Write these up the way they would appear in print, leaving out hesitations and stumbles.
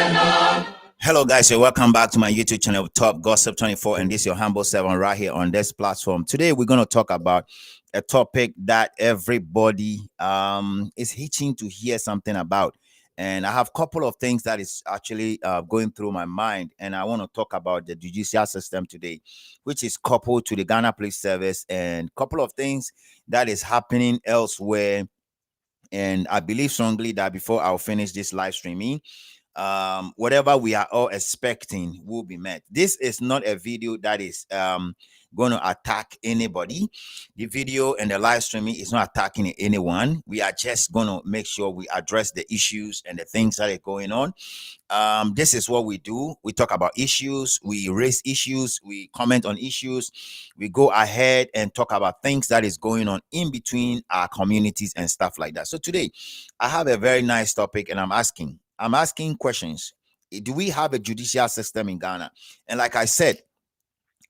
Hello guys, and welcome back to my YouTube channel, Top Gossip 24, and this is your humble servant right here on this platform. Today we're going to talk about a topic that everybody is itching to hear something about, and I have a couple of things that is actually going through my mind, and I want to talk about the judicial system today, which is coupled to the Ghana Police Service, and a couple of things that is happening elsewhere. And I believe strongly that before I'll finish this live streaming, whatever we are all expecting will be met. This is not a video that is going to attack anybody. The video and the live streaming is not attacking anyone. We are just going to make sure we address the issues and the things that are going on. This is what we do. We talk about issues, we raise issues, we comment on issues, we go ahead and talk about things that is going on in between our communities and stuff like that. So today I have a very nice topic, and I'm asking questions. Do we have a judicial system in Ghana? And like I said,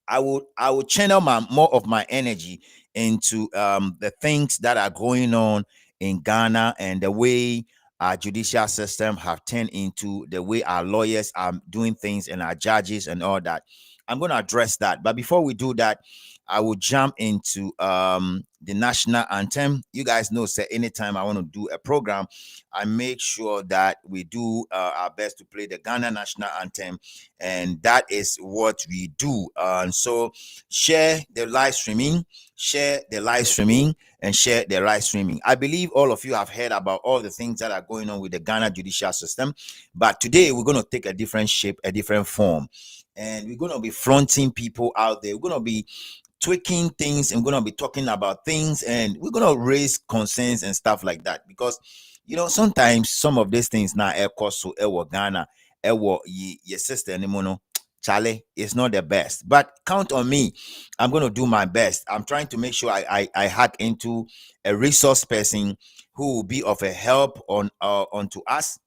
I would channel more of my energy into the things that are going on in Ghana and the way our judicial system have turned into the way our lawyers are doing things and our judges and all that. I'm going to address that. But before we do that, I will jump into the national anthem. You guys know, say anytime I want to do a program, I make sure that we do our best to play the Ghana national anthem, and that is what we do. So share the live streaming, and share the live streaming. I believe all of you have heard about all the things that are going on with the Ghana judicial system, but today we're going to take a different shape, a different form, and we're going to be fronting people out there. We're going to be tweaking things, and we're going to be talking about things, and we're going to raise concerns and stuff like that, because sometimes some of these things now so Ghana your sister anymore. Charlie, it's not the best, but count on me. I'm going to do my best. I'm trying to make sure I hack into a resource person who will be of a help onto us,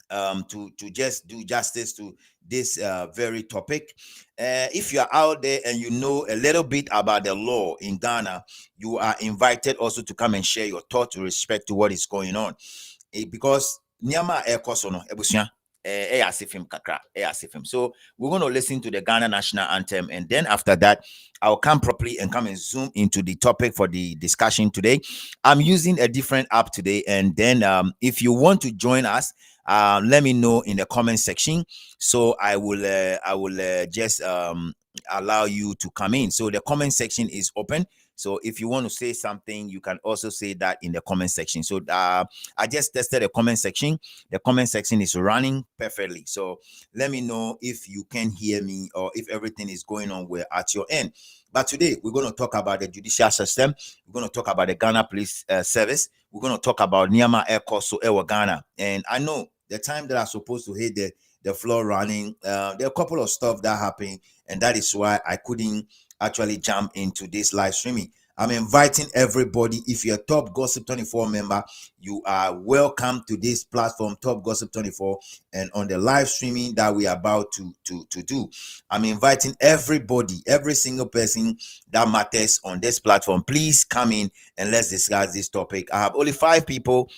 to just do justice to this very topic. If you are out there and you know a little bit about the law in Ghana, you are invited also to come and share your thoughts with respect to what is going on. Because Nyama Ekosono Ebusia. So we're going to listen to the Ghana national anthem, and then after that I'll come properly and come and zoom into the topic for the discussion today. I'm using a different app today, and then if you want to join us, let me know in the comment section, so I will just allow you to come in. So the comment section is open, so if you want to say something, you can also say that in the comment section. So I just tested the comment section. The comment section is running perfectly, so let me know if you can hear me or if everything is going on well at your end. But today we're going to talk about the judicial system. We're going to talk about the Ghana Police Service. We're going to talk about Nyama Ekoso Ewa Ghana. And I know the time that I'm supposed to hit the floor running, there are a couple of stuff that happened, and that is why I couldn't actually jump into this live streaming. I'm inviting everybody. If you're a Top Gossip 24 member, you are welcome to this platform, Top Gossip 24, and on the live streaming that we are about to do. I'm inviting everybody, every single person that matters on this platform. Please come in and let's discuss this topic. I have only 5 people.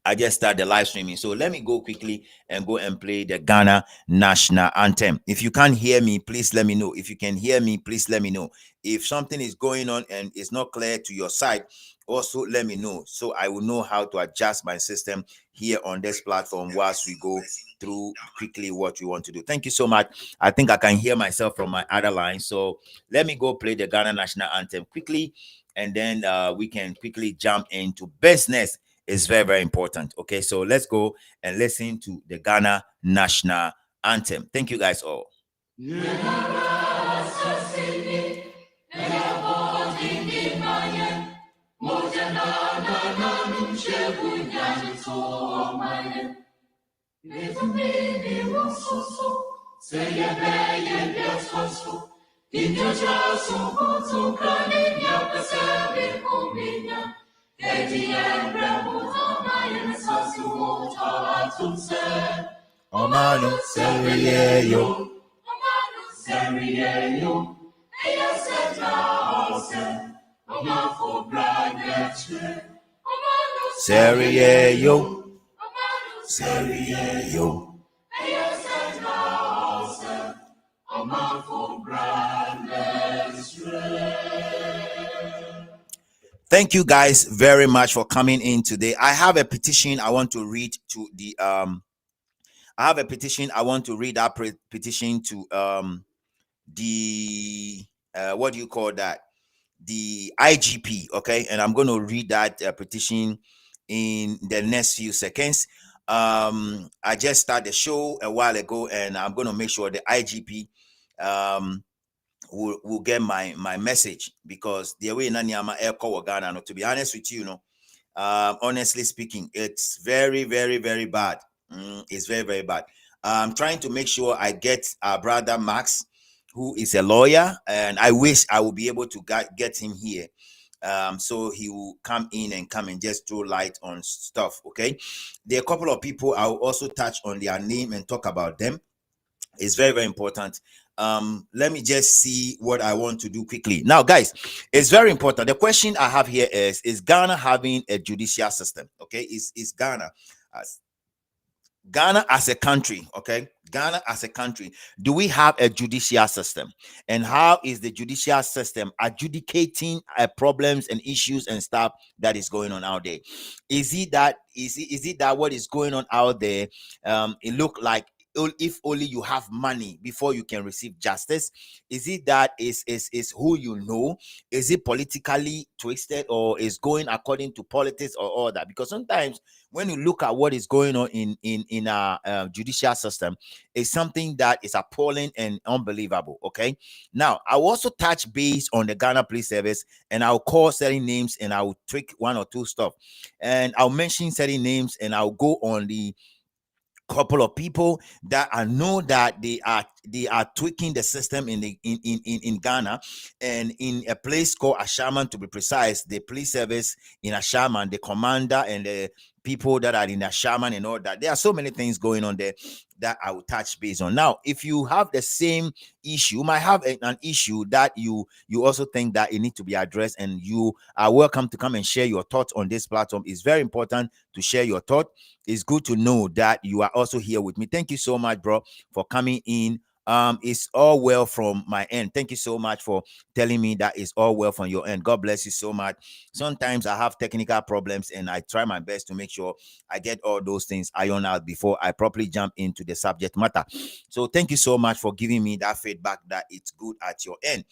I just started the live streaming, so let me go quickly and go and play the Ghana national anthem. If you can't hear me, please let me know. If you can hear me, please let me know. If something is going on and it's not clear to your side, also let me know, so I will know how to adjust my system here on this platform whilst we go through quickly what we want to do. Thank you so much. I think I can hear myself from my other line, so let me go play the Ghana national anthem quickly, and then we can quickly jump into business. Is very, very important. Okay, so let's go and listen to the Ghana national anthem. Thank you guys all. Omanu seriyeyo, seriyeyo, Thank you guys very much for coming in today. I have a petition I want to read to the I have a petition I want to read that petition to the what do you call that, the IGP, okay? And I'm going to read that petition in the next few seconds. I just started the show a while ago, and I'm going to make sure the IGP will get my message, because the way Nanyama Eko Ghana, to be honest with you, honestly speaking, it's very, very, very bad. It's very, very bad. I'm trying to make sure I get our brother Max, who is a lawyer, and I wish I would be able to get him here, so he will come in and just throw light on stuff. Okay, there are a couple of people I will also touch on their name and talk about them. It's very, very important. Let me just see what I want to do quickly. Now, guys, it's very important. The question I have here is Ghana having a judicial system? Okay, is Ghana as a country, okay? Ghana as a country, do we have a judicial system? And how is the judicial system adjudicating problems and issues and stuff that is going on out there? Is it that what is going on out there, it look like if only you have money before you can receive justice? Is it that is who you know? Is it politically twisted, or is going according to politics or all that? Because sometimes when you look at what is going on in our judicial system, it's something that is appalling and unbelievable. Okay, now I'll also touch base on the Ghana Police Service, and I'll call certain names, and I'll tweak one or two stuff, and I'll mention certain names, and I'll go on the couple of people that I know that they are tweaking the system in Ghana, and in a place called Ashaman, to be precise, the police service in Ashaman, the commander and the people that are in Ashaman and all that. There are so many things going on there that I will touch base on. Now, if you have the same issue, you might have an issue that you also think that it needs to be addressed, and you are welcome to come and share your thoughts on this platform. It's very important to share your thought. It's good to know that you are also here with me. Thank you so much, bro, for coming in. It's all well from my end. Thank you so much for telling me that it's all well from your end. God bless you so much. Sometimes I have technical problems, and I try my best to make sure I get all those things ironed out before I properly jump into the subject matter. So thank you so much for giving me that feedback that it's good at your end.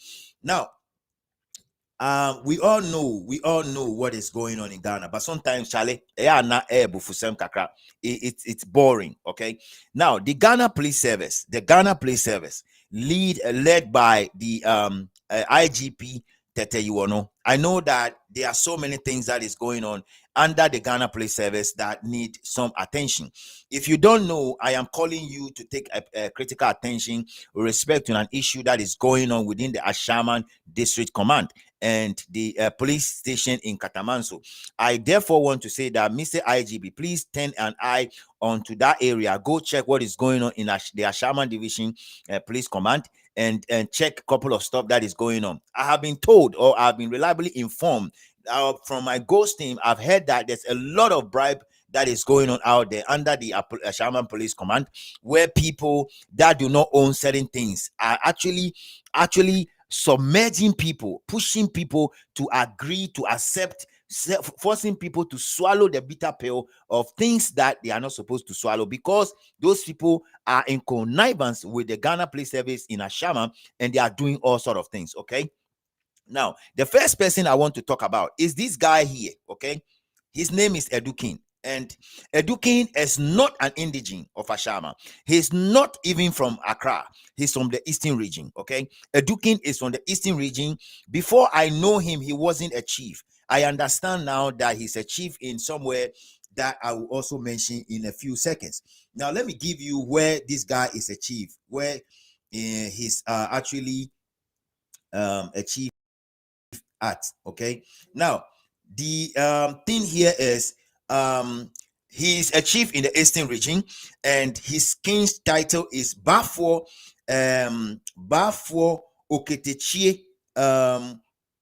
Now, we all know what is going on in Ghana, but sometimes, Charlie, it's boring. Okay, now the Ghana Police Service, led by the IGP Tete Yuono. I know that there are so many things that is going on under the Ghana Police Service that need some attention. If you don't know, I am calling you to take a critical attention with respect to an issue that is going on within the Ashaman District Command and the police station in KATAMANSO. I therefore want to say that, Mr. IGP, please turn an eye onto that area. Go check what is going on in the Ashaman Division Police Command, and check a couple of stuff that is going on. I have been told, or I've been reliably informed from my ghost team, I've heard that there's a lot of bribe that is going on out there under the Ashaman Police Command, where people that do not own certain things are actually submerging people, pushing people to agree to accept, forcing people to swallow the bitter pill of things that they are not supposed to swallow, because those people are in connivance with the Ghana Police Service in Ashaman, and they are doing all sort of things. Okay, now the first person I want to talk about is this guy here. Okay, his name is Edukin. And Edukin is not an indigene of Ashama. He's not even from Accra. He's from the eastern region. Okay, Edukin is from the eastern region. Before I know him, he wasn't a chief. I understand now that he's a chief in somewhere that I will also mention in a few seconds. Now, let me give you where this guy is a chief, where he's actually a chief at. Okay, now the thing here is he's a chief in the eastern region, and his king's title is Bafo Oketechie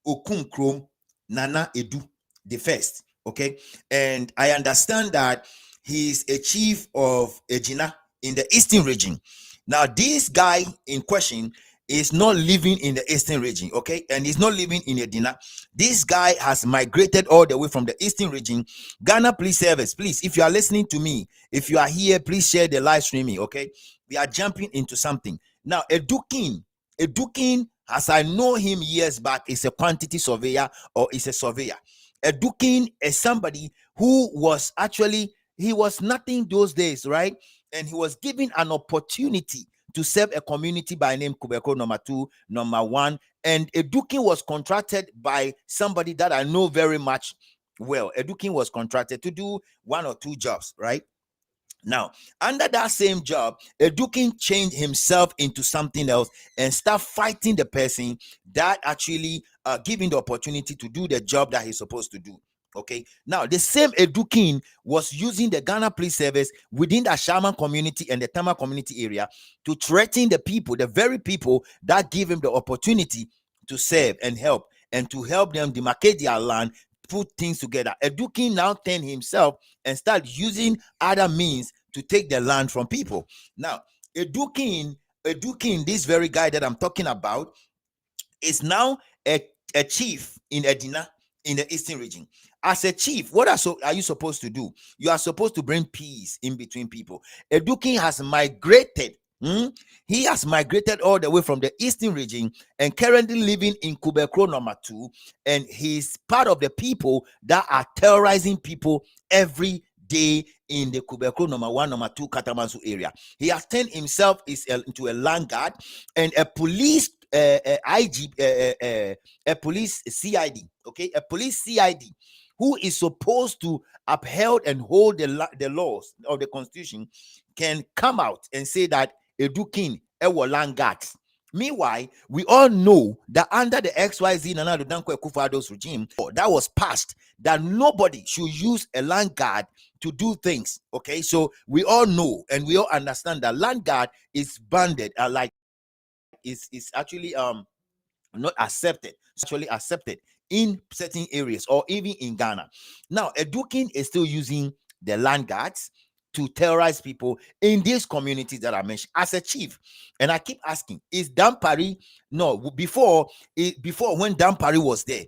Okunkrom Nana Edu the first. Okay, and I understand that he's a chief of Ejina in the eastern region. Now, this guy in question is not living in the eastern region, okay, and he's not living in Edina. This guy has migrated all the way from the eastern region. Ghana Police Service, please, if you are listening to me, if you are here, please share the live streaming, okay? We are jumping into something now. Edukin, as I know him years back, is a quantity surveyor or is a surveyor. Edukin is somebody who was actually, he was nothing those days, right? And he was given an opportunity to serve a community by name Kubekro No.2, No.1. And Edukin was contracted by somebody that I know very much well. Edukin was contracted to do 1 or 2 jobs, right? Now, under that same job, Edukin changed himself into something else and start fighting the person that actually giving the opportunity to do the job that he's supposed to do. Okay, now the same Edukin was using the Ghana Police Service within the Shaman community and the Tama community area to threaten the people, the very people that give him the opportunity to serve and to help them demarcate their land, put things together. Edukin now turned himself and start using other means to take the land from people. Now, Edukin, this very guy that I'm talking about, is now a chief in Edina in the eastern region. As a chief, what are you supposed to do? You are supposed to bring peace in between people. Edukin has migrated. He has migrated all the way from the eastern region and currently living in Kubekro No.2, and he's part of the people that are terrorizing people every day in the Kubekro No.1, No.2 KATAMANSO area. He has turned himself into a land guard and a police a police CID, okay, a police CID who is supposed to uphold and hold the laws of the constitution can come out and say that Edukin ewo land guards. Meanwhile, we all know that under the XYZ Nana Addo Dankwa Akufo-Addo's regime, that was passed that nobody should use a land guard to do things. Okay, so we all know and we all understand that land guard is banded, is actually not accepted, actually accepted in certain areas or even in Ghana. Now, Edukin is still using the land guards to terrorize people in these communities that I mentioned as a chief. And I keep asking, is Dampari? No, before when Dampari was there,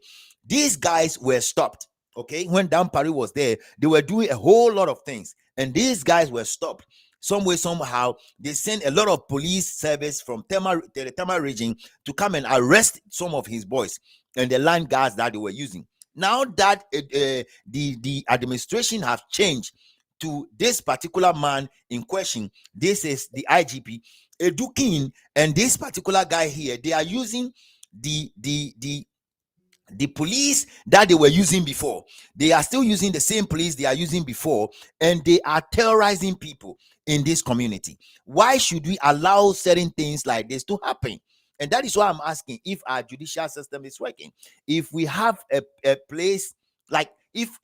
these guys were stopped. Okay, when Dampari was there, they were doing a whole lot of things, and these guys were stopped. Some way, somehow, they sent a lot of police service from the Tema region to come and arrest some of his boys and the land guards that they were using. Now that the administration have changed to this particular man in question, this is the IGP Edukin, and this particular guy here, they are using the police that they were using before. They are still using the same police they are using before, and they are terrorizing people in this community. Why should we allow certain things like this to happen? And that is why I'm asking if our judicial system is working. If we have a place like if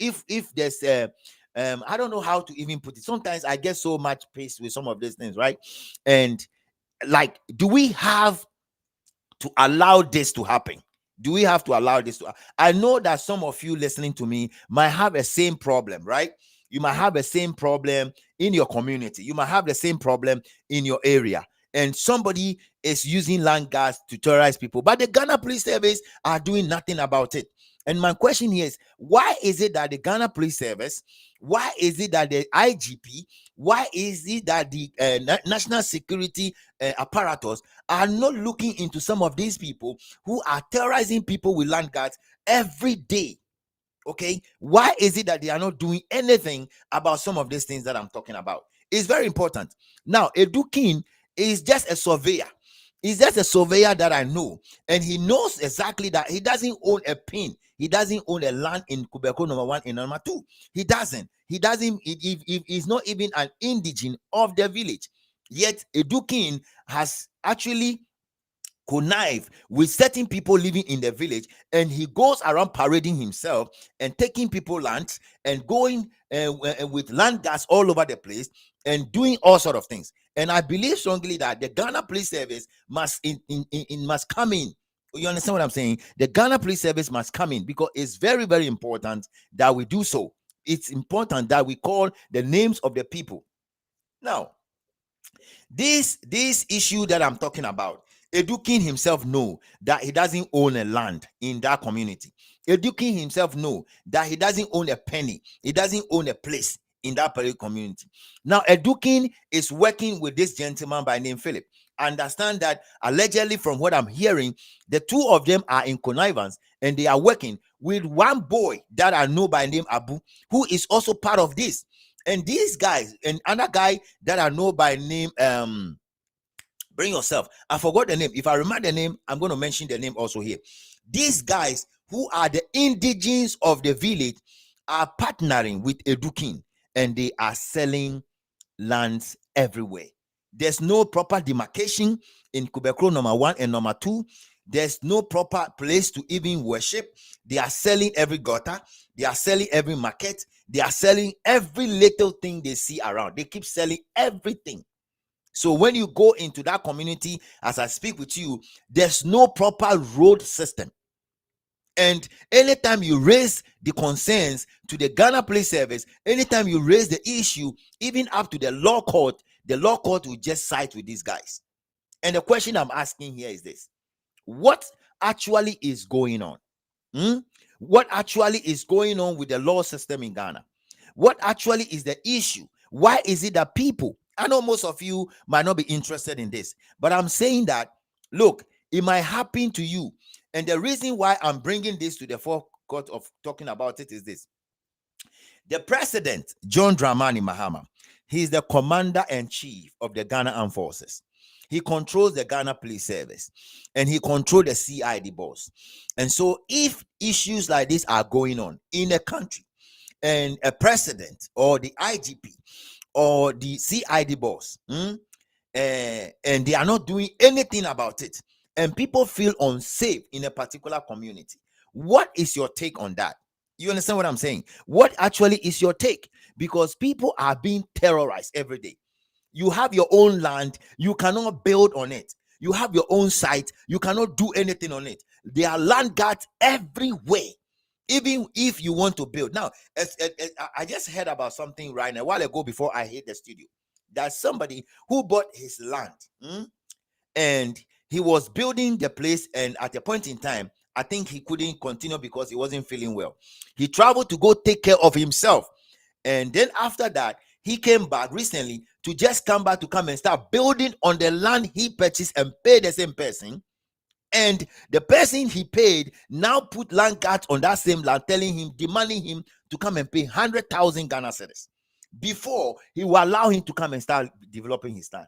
there's a I don't know how to even put it. Sometimes I get so much pace with some of these things, right? And like, do we have to allow this to happen? Do we have to allow this to? I know that some of you listening to me might have the same problem, right? You might have the same problem in your community. You might have the same problem in your area. And somebody is using land guards to terrorize people, but the Ghana Police Service are doing nothing about it. And my question here is, why is it that the Ghana Police Service, why is it that the IGP, why is it that the national security apparatus are not looking into some of these people who are terrorizing people with land guards every day? Okay, why is it that they are not doing anything about some of these things that I'm talking about? It's very important. Now, Edukin is just a surveyor. He's just a surveyor that I know, and he knows exactly that he doesn't own a pin. He doesn't own a land in Kubekro No.1 and No.2. He doesn't. He's not even an indigene of the village. Yet Edukin has actually connive with certain people living in the village, and he goes around parading himself and taking people land and going with land guards all over the place and doing all sort of things. And I believe strongly that the Ghana Police Service must must come in. You understand what I'm saying? The Ghana Police Service must come in, because it's very, very important that we do so. It's important that we call the names of the people. Now, This issue that I'm talking about, Eduking himself know that he doesn't own a land in that community. Eduking himself know that he doesn't own a penny. He doesn't own a place in that particular community. Now, Eduking is working with this gentleman by name Philip. Understand that allegedly, from what I'm hearing, the two of them are in connivance and they are working with one boy that I know by name Abu, who is also part of this. And these guys, and another guy that I know by name, bring yourself. I forgot the name. If I remember the name, I'm going to mention the name also here. These guys who are the indigenes of the village are partnering with Eduking and they are selling lands everywhere. There's no proper demarcation in Kubekrom #1 and #2. There's no proper place to even worship. They are selling every gutter. They are selling every market. They are selling every little thing they see around. They keep selling everything. So when you go into that community, as I speak with you, there's no proper road system. And anytime you raise the concerns to the Ghana Police Service, anytime you raise the issue, even up to the law court will just side with these guys. And the question I'm asking here is this: what actually is going on? What actually is going on with the law system in Ghana? What actually is the issue? Why is it that people, I know most of you might not be interested in this, but I'm saying that, look, it might happen to you. And the reason why I'm bringing this to the forecourt of talking about it is this. The president, John Dramani Mahama, he's the commander-in-chief of the Ghana Armed Forces. He controls the Ghana Police Service and he controls the CID boss. And so if issues like this are going on in a country and a president or the IGP or the CID boss, and they are not doing anything about it, and people feel unsafe in a particular community, what is your take on that? You understand what I'm saying? What actually is your take? Because people are being terrorized every day. You have your own land, you cannot build on it. You have your own site, you cannot do anything on it. There are land guards everywhere, even if you want to build. Now, I just heard about something right now, a while ago before I hit the studio. There's somebody who bought his land, and he was building the place, and at a point in time, I think he couldn't continue because he wasn't feeling well. He traveled to go take care of himself. And then after that, he came back recently to just come back to come and start building on the land he purchased and paid the same person. And the person he paid now put land guards on that same land, telling him, demanding him to come and pay 100,000 Ghana cedis before he will allow him to come and start developing his land.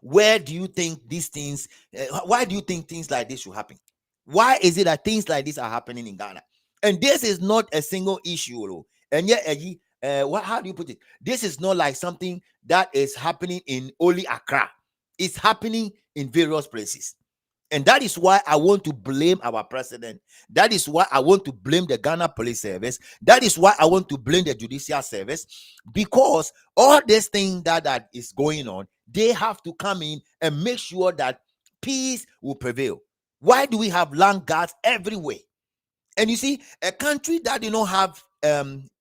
Where do you think these things, why do you think things like this should happen? Why is it that things like this are happening in Ghana? And this is not a single issue, and yet, how do you put it? This is not like something that is happening in only Accra. It's happening in various places. And that is why I want to blame our president. That is why I want to blame the Ghana Police Service. That is why I want to blame the Judicial Service. Because all this thing that is going on, they have to come in and make sure that peace will prevail. Why do we have land guards everywhere? And you see, a country that do not have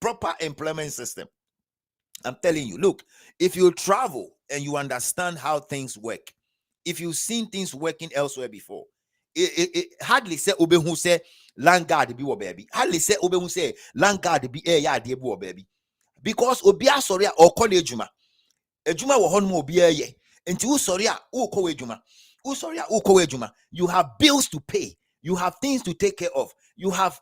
proper employment system, I'm telling you, look, if you travel and you understand how things work, if you've seen things working elsewhere before, it hardly say obe who say land guard be wo baby. Hardly say obe who say land guard be ya de bo baby. Because obi asori a okọ na ejuma wo hon mo obi ye. Enti usori a ukọ ejuma. Usori a ukọ ejuma. You have bills to pay. You have things to take care of. You have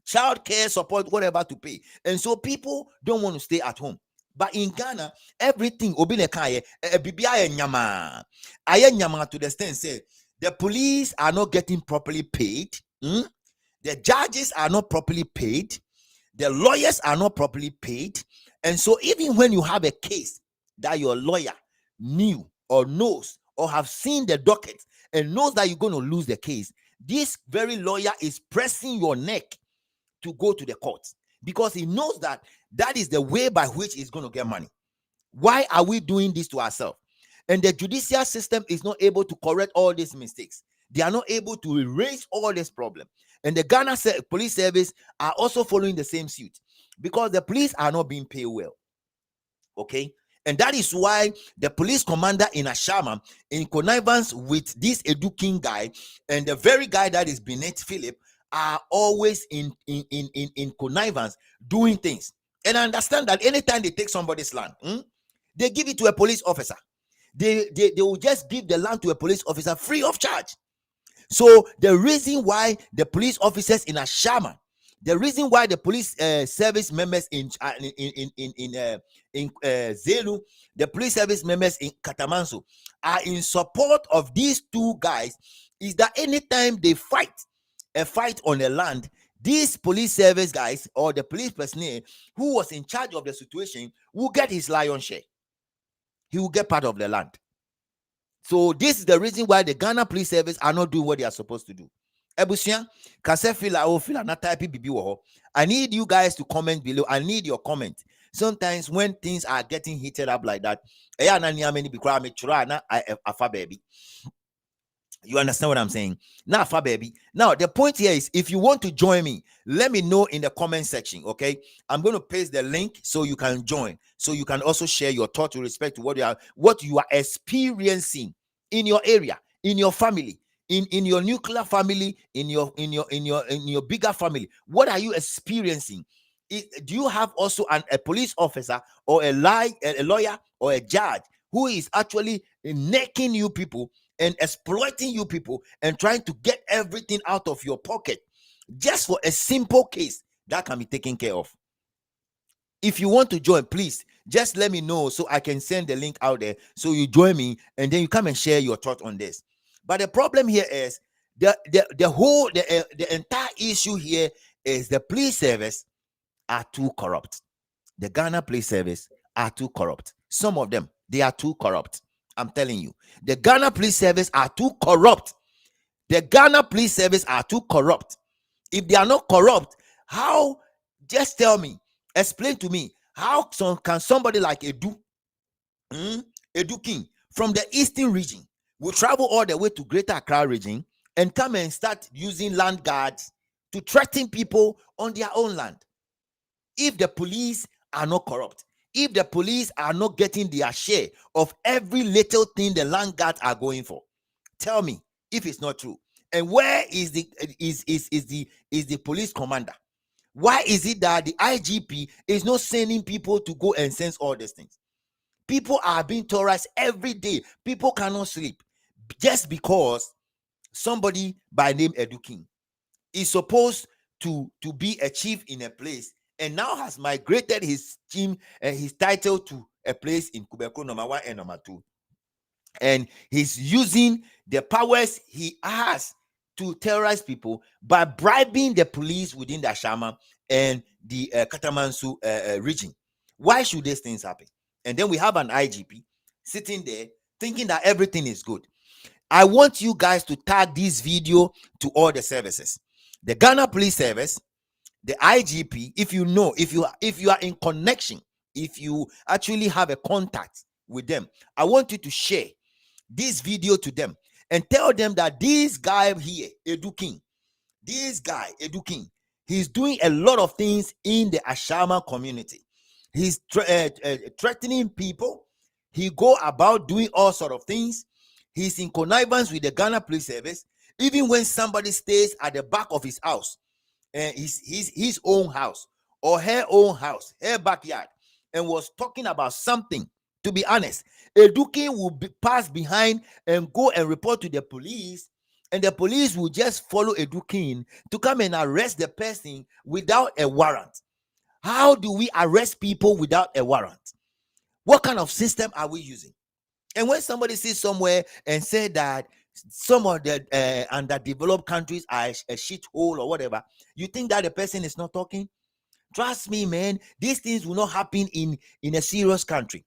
child care support, whatever to pay. And so people don't want to stay at home. But in Ghana, everything obinekaye bibia nyama. Aye nyama to the extent say the police are not getting properly paid. The judges are not properly paid. The lawyers are not properly paid. And so even when you have a case that your lawyer knew or knows or have seen the docket and knows that you're going to lose the case, this very lawyer is pressing your neck to go to the court because he knows that that is the way by which he's going to get money. Why are we doing this to ourselves? And the judicial system is not able to correct all these mistakes. They are not able to erase all this problem. And the Ghana Police Service are also following the same suit because the police are not being paid well. Okay? And that is why the police commander in Ashama, in connivance with this Edu King guy and the very guy that is Benet Philip, are always in connivance doing things. And I understand that anytime they take somebody's land, they give it to a police officer. They will just give the land to a police officer free of charge. So the reason why the police officers in Ashama, the reason why the police service members in Zelu, the police service members in KATAMANSO are in support of these two guys is that anytime they fight a fight on the land, these police service guys or the police personnel who was in charge of the situation will get his lion's share. He will get part of the land. So this is the reason why the Ghana Police Service are not doing what they are supposed to do. Ebusia, I need you guys to comment below. I need your comment. Sometimes when things are getting heated up like that, baby. You understand what I'm saying? Now, baby. Now, the point here is, if you want to join me, let me know in the comment section, okay? I'm going to paste the link so you can join. So you can also share your thoughts with respect to what you are experiencing in your area, in your family, in your nuclear family, in your bigger family. What are you experiencing? Do you have also a police officer or a lawyer or a judge who is actually necking you people and exploiting you people and trying to get everything out of your pocket just for a simple case that can be taken care of? If you want to join, please just let me know so I can send the link out there so you join me and then you come and share your thoughts on this. But the problem here is the entire issue here is the police service are too corrupt. The Ghana Police Service are too corrupt. Some of them, they are too corrupt. I'm telling you, the Ghana Police Service are too corrupt. The Ghana Police Service are too corrupt. If they are not corrupt, how? Just tell me, explain to me, how can somebody like Edu King from the eastern region will travel all the way to Greater Accra region and come and start using land guards to threaten people on their own land? If the police are not corrupt, if the police are not getting their share of every little thing the land guards are going for, tell me if it's not true. And where is the police commander? Why is it that the IGP is not sending people to go and sense all these things? People are being terrorized every day. People cannot sleep just because somebody by name Edu King is supposed to be a chief in a place and now has migrated his team and his title to a place in Kubekrom No.1 and No.2. And he's using the powers he has to terrorize people by bribing the police within the Ashama and the KATAMANSO region. Why should these things happen? And then we have an IGP sitting there thinking that everything is good. I want you guys to tag this video to all the services. The Ghana Police Service, the IGP, if you are in connection, if you actually have a contact with them, I want you to share this video to them and tell them that this guy here, Edu King, he's doing a lot of things in the Ashama community. He's threatening people. He go about doing all sort of things. He's in connivance with the Ghana Police Service. Even when somebody stays at the back of his house, his own house or her own house, her backyard, and was talking about something, to be honest, Edu King will pass behind and go and report to the police, and the police will just follow Edu King to come and arrest the person without a warrant. How do we arrest people without a warrant? What kind of system are we using? And when somebody sits somewhere and say that some of the underdeveloped countries are a shithole or whatever, you think that the person is not talking? Trust me, man, these things will not happen in a serious country.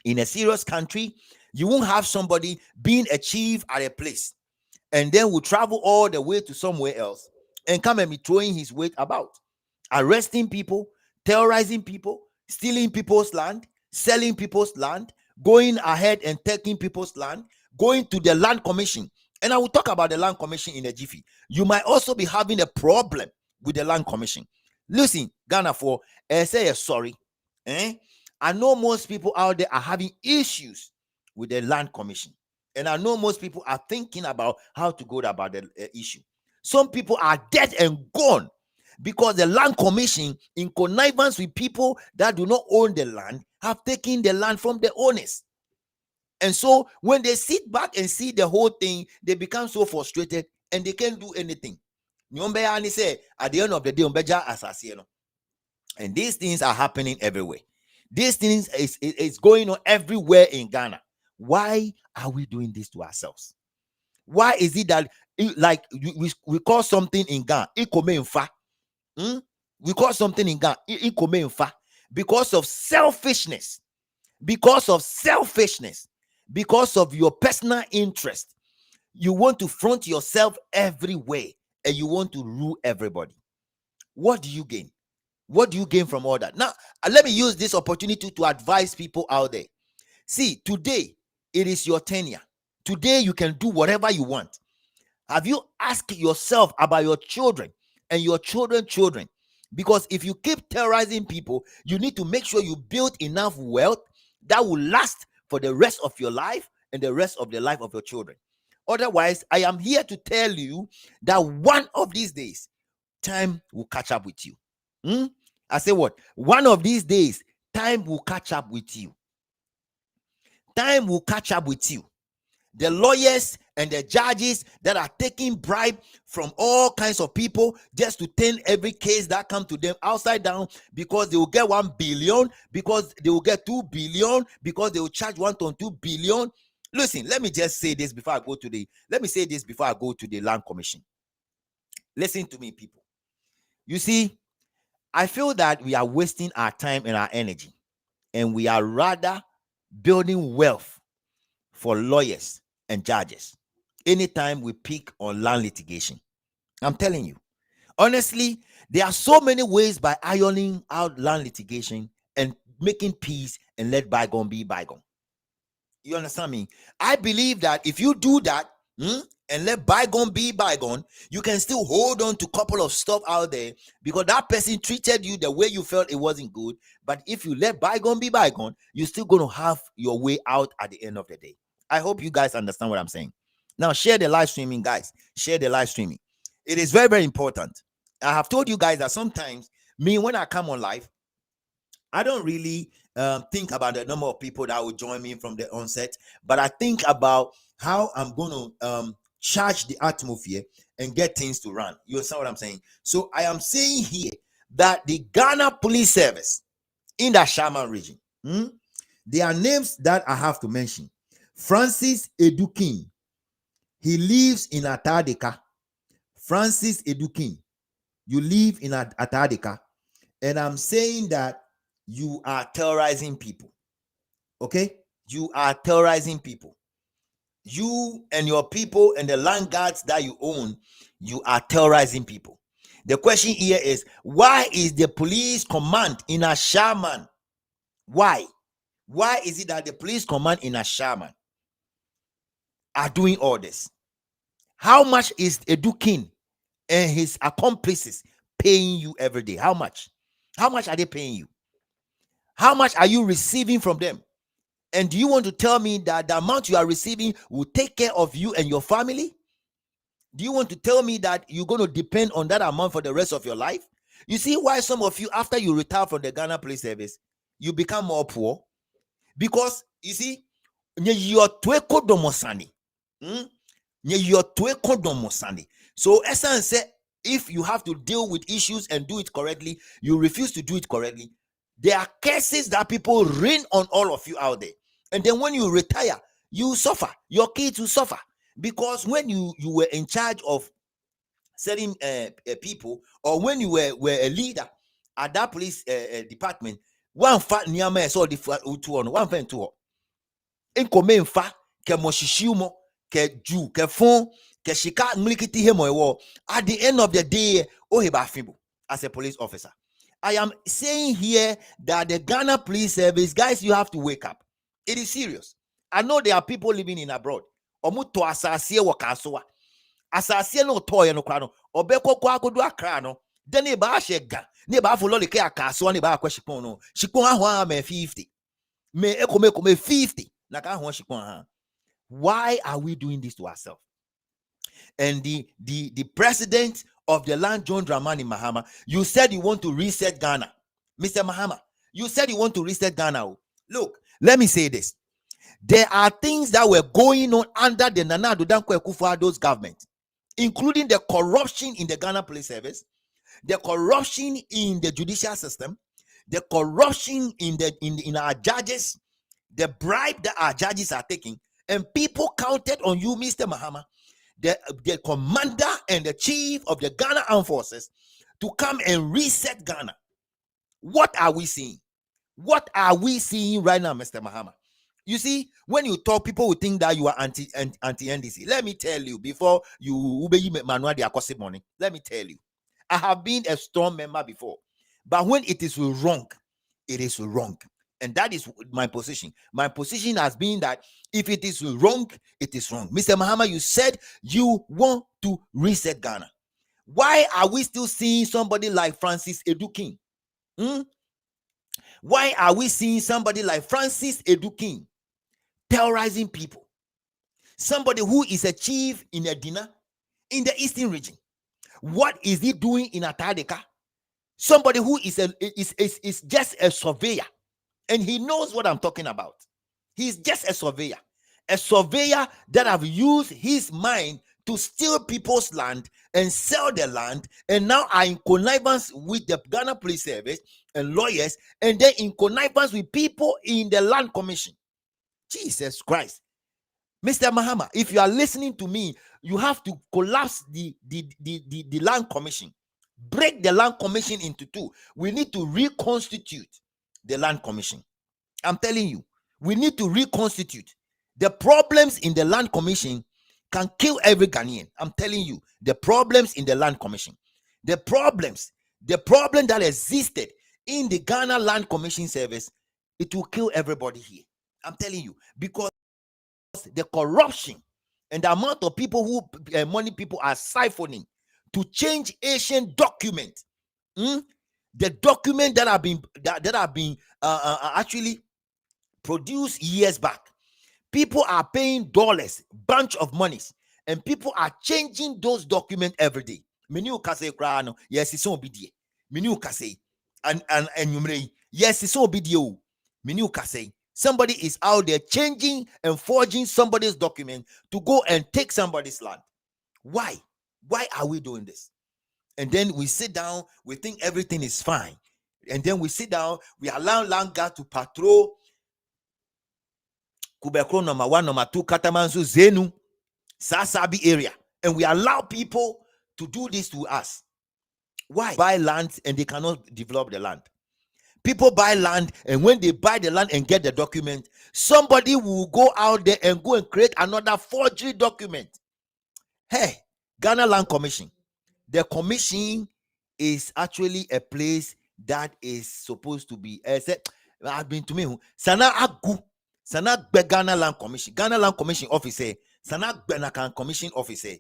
In a serious country, you won't have somebody being a chief at a place and then will travel all the way to somewhere else and come and be throwing his weight about, arresting people, terrorizing people, stealing people's land, selling people's land, going ahead and taking people's land, going to the land commission. And I will talk about the land commission in a jiffy. You might also be having a problem with the land commission. Listen, Ghana, for say sorry. I know most people out there are having issues with the land commission. And I know most people are thinking about how to go about the issue. Some people are dead and gone because the land commission, in connivance with people that do not own the land, have taken the land from the owners. And so when they sit back and see the whole thing, they become so frustrated and they can't do anything. At the end of the day, and these things are happening everywhere. These things is going on everywhere in Ghana. Why are we doing this to ourselves? Why is it that we call something in Ghana we call something in Ghana because of selfishness, because of your personal interest. You want to front yourself everywhere and you want to rule everybody. What do you gain? What do you gain from all that? Now, let me use this opportunity to advise people out there. See, today, it is your tenure. Today, you can do whatever you want. Have you asked yourself about your children and your children's children? Because if you keep terrorizing people, you need to make sure you build enough wealth that will last for the rest of your life and the rest of the life of your children. Otherwise, I am here to tell you that one of these days, time will catch up with you. I say what? One of these days, time will catch up with you. Time will catch up with you. The lawyers and the judges that are taking bribe from all kinds of people just to turn every case that comes to them upside down, because they will get 1 billion, because they will get 2 billion, because they will charge 1.2 billion. Listen, let me just say this before I go to the land commission. Listen to me, people. You see, I feel that we are wasting our time and our energy, and we are rather building wealth for lawyers and judges anytime we pick on land litigation. I'm telling you, honestly, there are so many ways by ironing out land litigation and making peace and let bygone be bygone. You understand me? I believe that if you do that, and let bygone be bygone, you can still hold on to a couple of stuff out there because that person treated you the way you felt it wasn't good. But if you let bygone be bygone, you're still going to have your way out at the end of the day. I hope you guys understand what I'm saying. Now, share the live streaming, guys. Share the live streaming. It is very, very important. I have told you guys that sometimes when I come on live, I don't really think about the number of people that will join me from the onset, but I think about how I'm going to charge the atmosphere and get things to run. You understand what I'm saying? So I am saying here that the Ghana Police Service in the Shaman region, there are names that I have to mention. Francis Edukin, he lives in Atadeka. Francis Edukin, you live in Atadeka, and I'm saying that you are terrorizing people. Okay? You are terrorizing people. You and your people and the land guards that you own, you are terrorizing people. The question here is, why is the police command in a shaman? Why? Why is it that the police command in a shaman are doing all this? How much is Edukin and his accomplices paying you every day? How much? How much are they paying you? How much are you receiving from them? And do you want to tell me that the amount you are receiving will take care of you and your family? Do you want to tell me that you're going to depend on that amount for the rest of your life? You see why some of you, after you retire from the Ghana Police Service, you become more poor? Because, you see, so Essence said, if you have to deal with issues and do it correctly, you refuse to do it correctly. There are curses that people rain on all of you out there. And then when you retire, you suffer. Your kids will suffer. Because when you were in charge of certain people, or when you were a leader at that police department, one fat nyama is all the one fan to in come fa ke moshishiumo ke ju ke fon ke shika mlikiti hemo ewo. At the end of the day, oheba fibo as a police officer. I am saying here that the Ghana Police Service, guys, you have to wake up. It is serious. I know there are people living in abroad. Omuto asasie wakasoa. Asasie no toye no krano. Obeko kwa akodu akra no. Then ne ba shega, ne ba follow the ke akaso ne ba kwashipon no. Shipon ha me 50. Me ekome 50. Na ka ho shipon ha. Why are we doing this to ourselves? And the president of the land, John Dramani Mahama, you said you want to reset Ghana. Mr. Mahama, you said you want to reset Ghana. Look, let me say this. There are things that were going on under the Nana Addo Dankwa Akufo-Addo's government, including the corruption in the Ghana Police Service, the corruption in the judicial system, the corruption in our judges, the bribe that our judges are taking, and people counted on you, Mr. Mahama, the commander and the chief of the Ghana Armed Forces, to come and reset Ghana. What are we seeing? What are we seeing right now, Mr. Mahama? You see, when you talk, people will think that you are anti-NDC. Let me tell you, before you ube manual the akosip money, let me tell you, I have been a strong member before, but when it is wrong, it is wrong. And that is my position. My position has been that if it is wrong, it is wrong. Mr. Mahama, you said you want to reset Ghana. Why are we still seeing somebody like Francis Eduking? Why are we seeing somebody like Francis Eduking terrorizing people? Somebody who is a chief in Edina, in the eastern region. What is he doing in Atadeka? Somebody who is just a surveyor, and he knows what I'm talking about. He's just a surveyor that have used his mind to steal people's land and sell the land, and now are in connivance with the Ghana Police Service and lawyers, and then in connivance with people in the Land Commission. Jesus Christ. Mr. Mahama, if you are listening to me, you have to collapse the Land Commission. Break the Land Commission into two. We need to reconstitute the Land Commission. I'm telling you, we need to reconstitute. The problems in the Land Commission can kill every Ghanaian. I'm telling you, the problems in the Land Commission, the problem that existed in the Ghana Land Commission Service, it will kill everybody here. I'm telling you, because the corruption and the amount of people who money people are siphoning to change Asian documents, the document that have been actually produced years back. People are paying dollars, bunch of monies, and people are changing those documents every day. Menu kase krano, yes, it's so obedient. Menu kase and you yes, it's so obedient. Menu kase. Somebody is out there changing and forging somebody's document to go and take somebody's land. Why? Why are we doing this? And then we sit down, we think everything is fine. And then we sit down, we allow land guard to patrol Kubekrom No.1, No.2, KATAMANSO, Zenu, Sasabi area. And we allow people to do this to us. Why? Buy land and they cannot develop the land. People buy land, and when they buy the land and get the document, somebody will go out there and go and create another forgery document. Hey, Ghana Land Commission. The commission is actually a place that is supposed to be I've been to me. Sana Agu, Sana Ghana Land Commission, Ghana Land Commission officer, Sana Benakan Commission officer.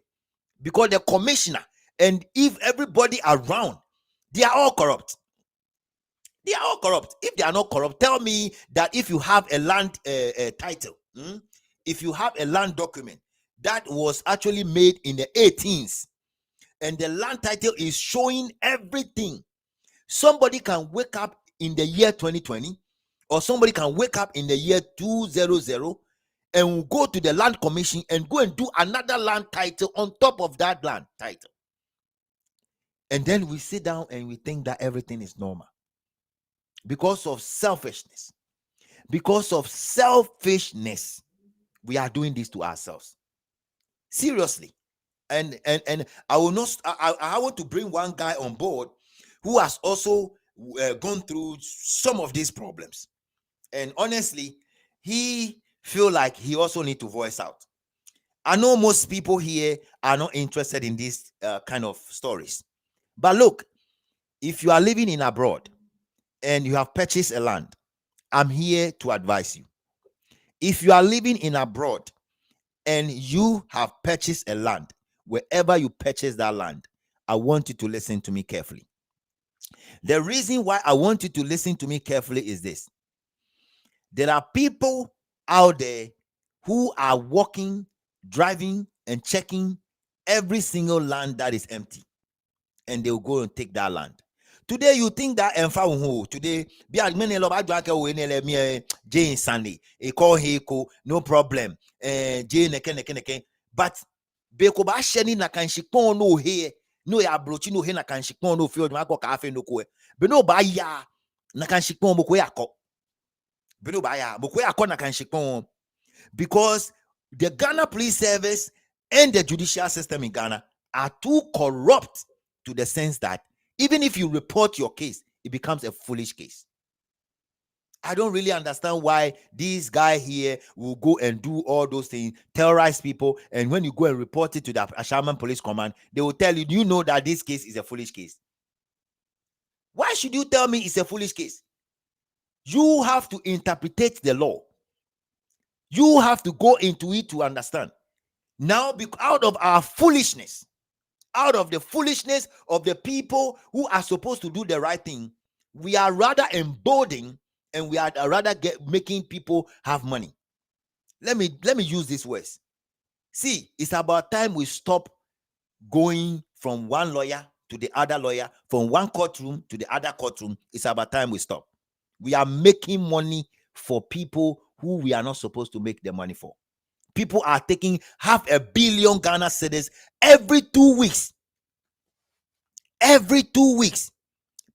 Because the commissioner and if everybody around, they are all corrupt. They are all corrupt. If they are not corrupt, tell me that if you have a land title, if you have a land document that was actually made in the 18th, and the land title is showing everything, somebody can wake up in the year 2020, or somebody can wake up in the year 200 and go to the Land Commission and go and do another land title on top of that land title. And then we sit down and we think that everything is normal. Because of selfishness. Because of selfishness, we are doing this to ourselves. Seriously. And I will not. I want to bring one guy on board who has also gone through some of these problems, and honestly, he feel like he also need to voice out. I know most people here are not interested in these kind of stories, but look, if you are living in abroad and you have purchased a land, I'm here to advise you. If you are living in abroad and you have purchased a land, wherever you purchase that land, I want you to listen to me carefully. The reason why I want you to listen to me carefully is this. There are people out there who are walking, driving, and checking every single land that is empty, and they will go and take that land. Today, you think that today, Jane Sunday, a call heko, no problem. Jane neke. But beko ba sheni na kanshipon no here, no ya brochi no he na kanshipon no field, ma ko kafe no kwe. But no ba ya na kanshipon mo kwe ako. But no ba ya mo kwe ako na kanshipon. Because the Ghana Police Service and the judicial system in Ghana are too corrupt to the sense that even if you report your case, it becomes a foolish case. I don't really understand why this guy here will go and do all those things, terrorize people, and when you go and report it to the Ashaman Police Command, they will tell you, you know that this case is a foolish case. Why should you tell me it's a foolish case? You have to interpret the law. You have to go into it to understand. Now, out of our foolishness, out of the foolishness of the people who are supposed to do the right thing, we are rather emboldening and we are rather making people have money. Let me use these words. See, it's about time we stop going from one lawyer to the other lawyer, from one courtroom to the other courtroom. It's about time we stop. We are making money for people who we are not supposed to make the money for. People are taking 500 million Ghana cedis every 2 weeks. Every 2 weeks,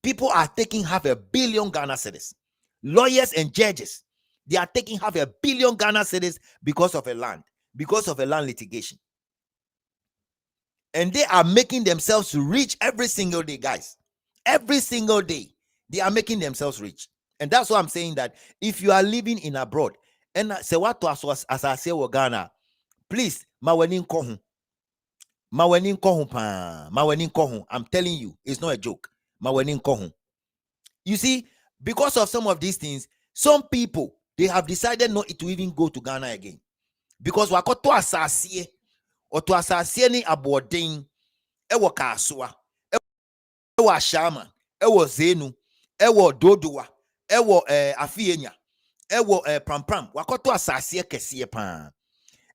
people are taking 500 million Ghana cedis. Lawyers and judges, they are taking 500 million Ghana cedis because of a land litigation. And they are making themselves rich every single day, guys. Every single day, they are making themselves rich. And that's why I'm saying that if you are living in abroad, and say what to us as I say Ghana, please, mawenin kohun. I'm telling you, it's not a joke. You see, because of some of these things, some people, they have decided not to even go to Ghana again. Because wakoto asasiye, oto asasiye ni abodin, ewo kasua, ewo ashama, ewo zenu, ewo dodowa, ewo afienya, ewo pram, wakoto asasiye kesiye pan.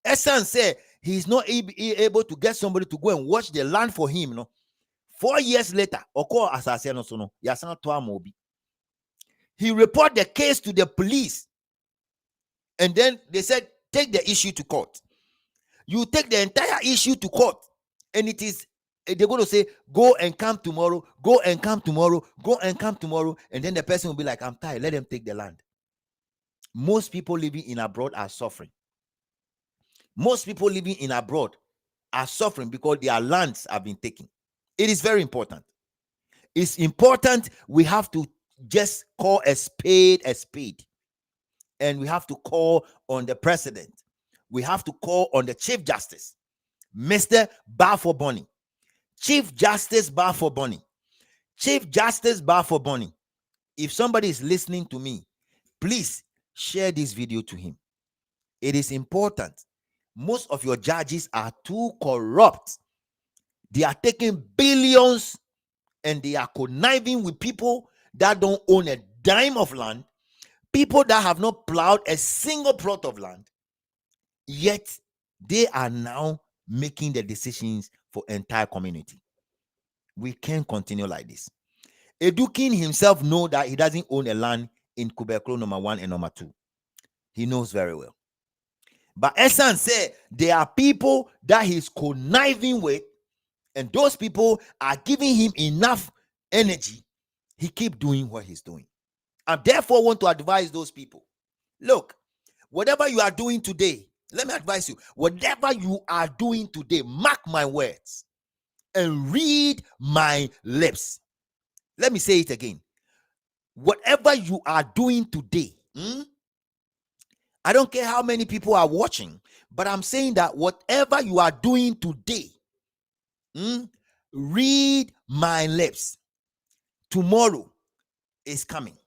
Esan say he's not able to get somebody to go and watch the land for him, no. 4 years later, oko asasiye no sono, yasana to amobi. He reported the case to the police. And then they said, take the issue to court. You take the entire issue to court. And it is, they're going to say, go and come tomorrow, go and come tomorrow, go and come tomorrow. And then the person will be like, I'm tired, let them take the land. Most people living in abroad are suffering. Most people living in abroad are suffering because their lands have been taken. It is very important. It's important we have to just call a spade. And we have to call on the president. We have to call on the Chief Justice, Mr. Bafo Bonny. Chief Justice Bafo Bonny. Chief Justice Bafo Bonny. If somebody is listening to me, please share this video to him. It is important. Most of your judges are too corrupt. They are taking billions and they are conniving with people that don't own a dime of land, people that have not plowed a single plot of land, yet they are now making the decisions for entire community. We can't continue like this. Edukin himself knows that he doesn't own a land in Kubekrom No.1 and No.2. He knows very well. But Esan said there are people that he's conniving with, and those people are giving him enough energy. He keep doing what he's doing. I therefore want to advise those people. Look, whatever you are doing today, let me advise you. Whatever you are doing today, mark my words and read my lips. Let me say it again. Whatever you are doing today, I don't care how many people are watching, but I'm saying that whatever you are doing today, read my lips. Tomorrow is coming.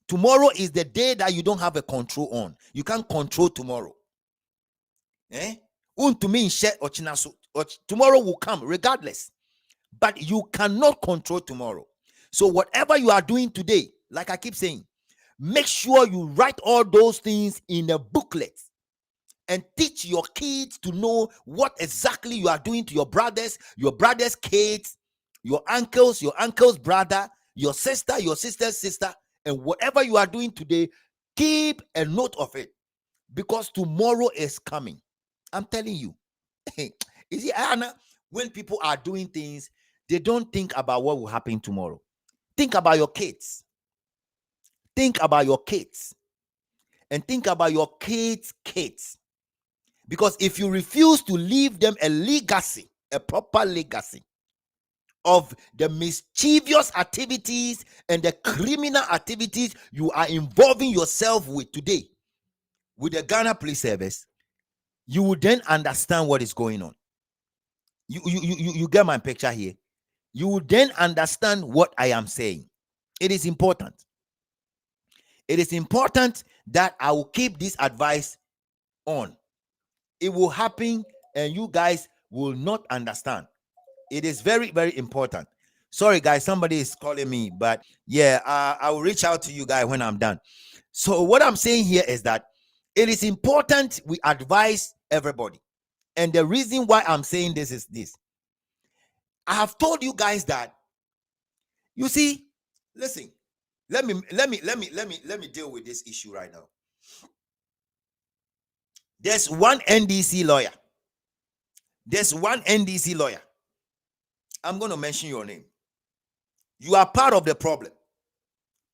Tomorrow is the day that you don't have a control on. You can't control tomorrow. Tomorrow will come regardless. But you cannot control tomorrow. So whatever you are doing today, like I keep saying, make sure you write all those things in a booklet and teach your kids to know what exactly you are doing to your brother's kids, your uncle's brother, your sister's sister, and whatever you are doing today, keep a note of it, because tomorrow is coming. I'm telling you. You see, Anna, when people are doing things, they don't think about what will happen tomorrow. Think about your kids. Think about your kids. And think about your kids' kids. Because if you refuse to leave them a legacy, a proper legacy of the mischievous activities and the criminal activities you are involving yourself with today, with the Ghana Police Service, you will then understand what is going on. You get my picture here. You will then understand what I am saying. It is important. It is important that I will keep this advice on. It will happen and you guys will not understand. It is very, very important. Sorry, guys, somebody is calling me, but yeah, I will reach out to you guys when I'm done. So what I'm saying here is that it is important we advise everybody. And the reason why I'm saying this is this. I have told you guys that, you see, listen, let me deal with this issue right now. There's one NDC lawyer. I'm going to mention your name. You are part of the problem.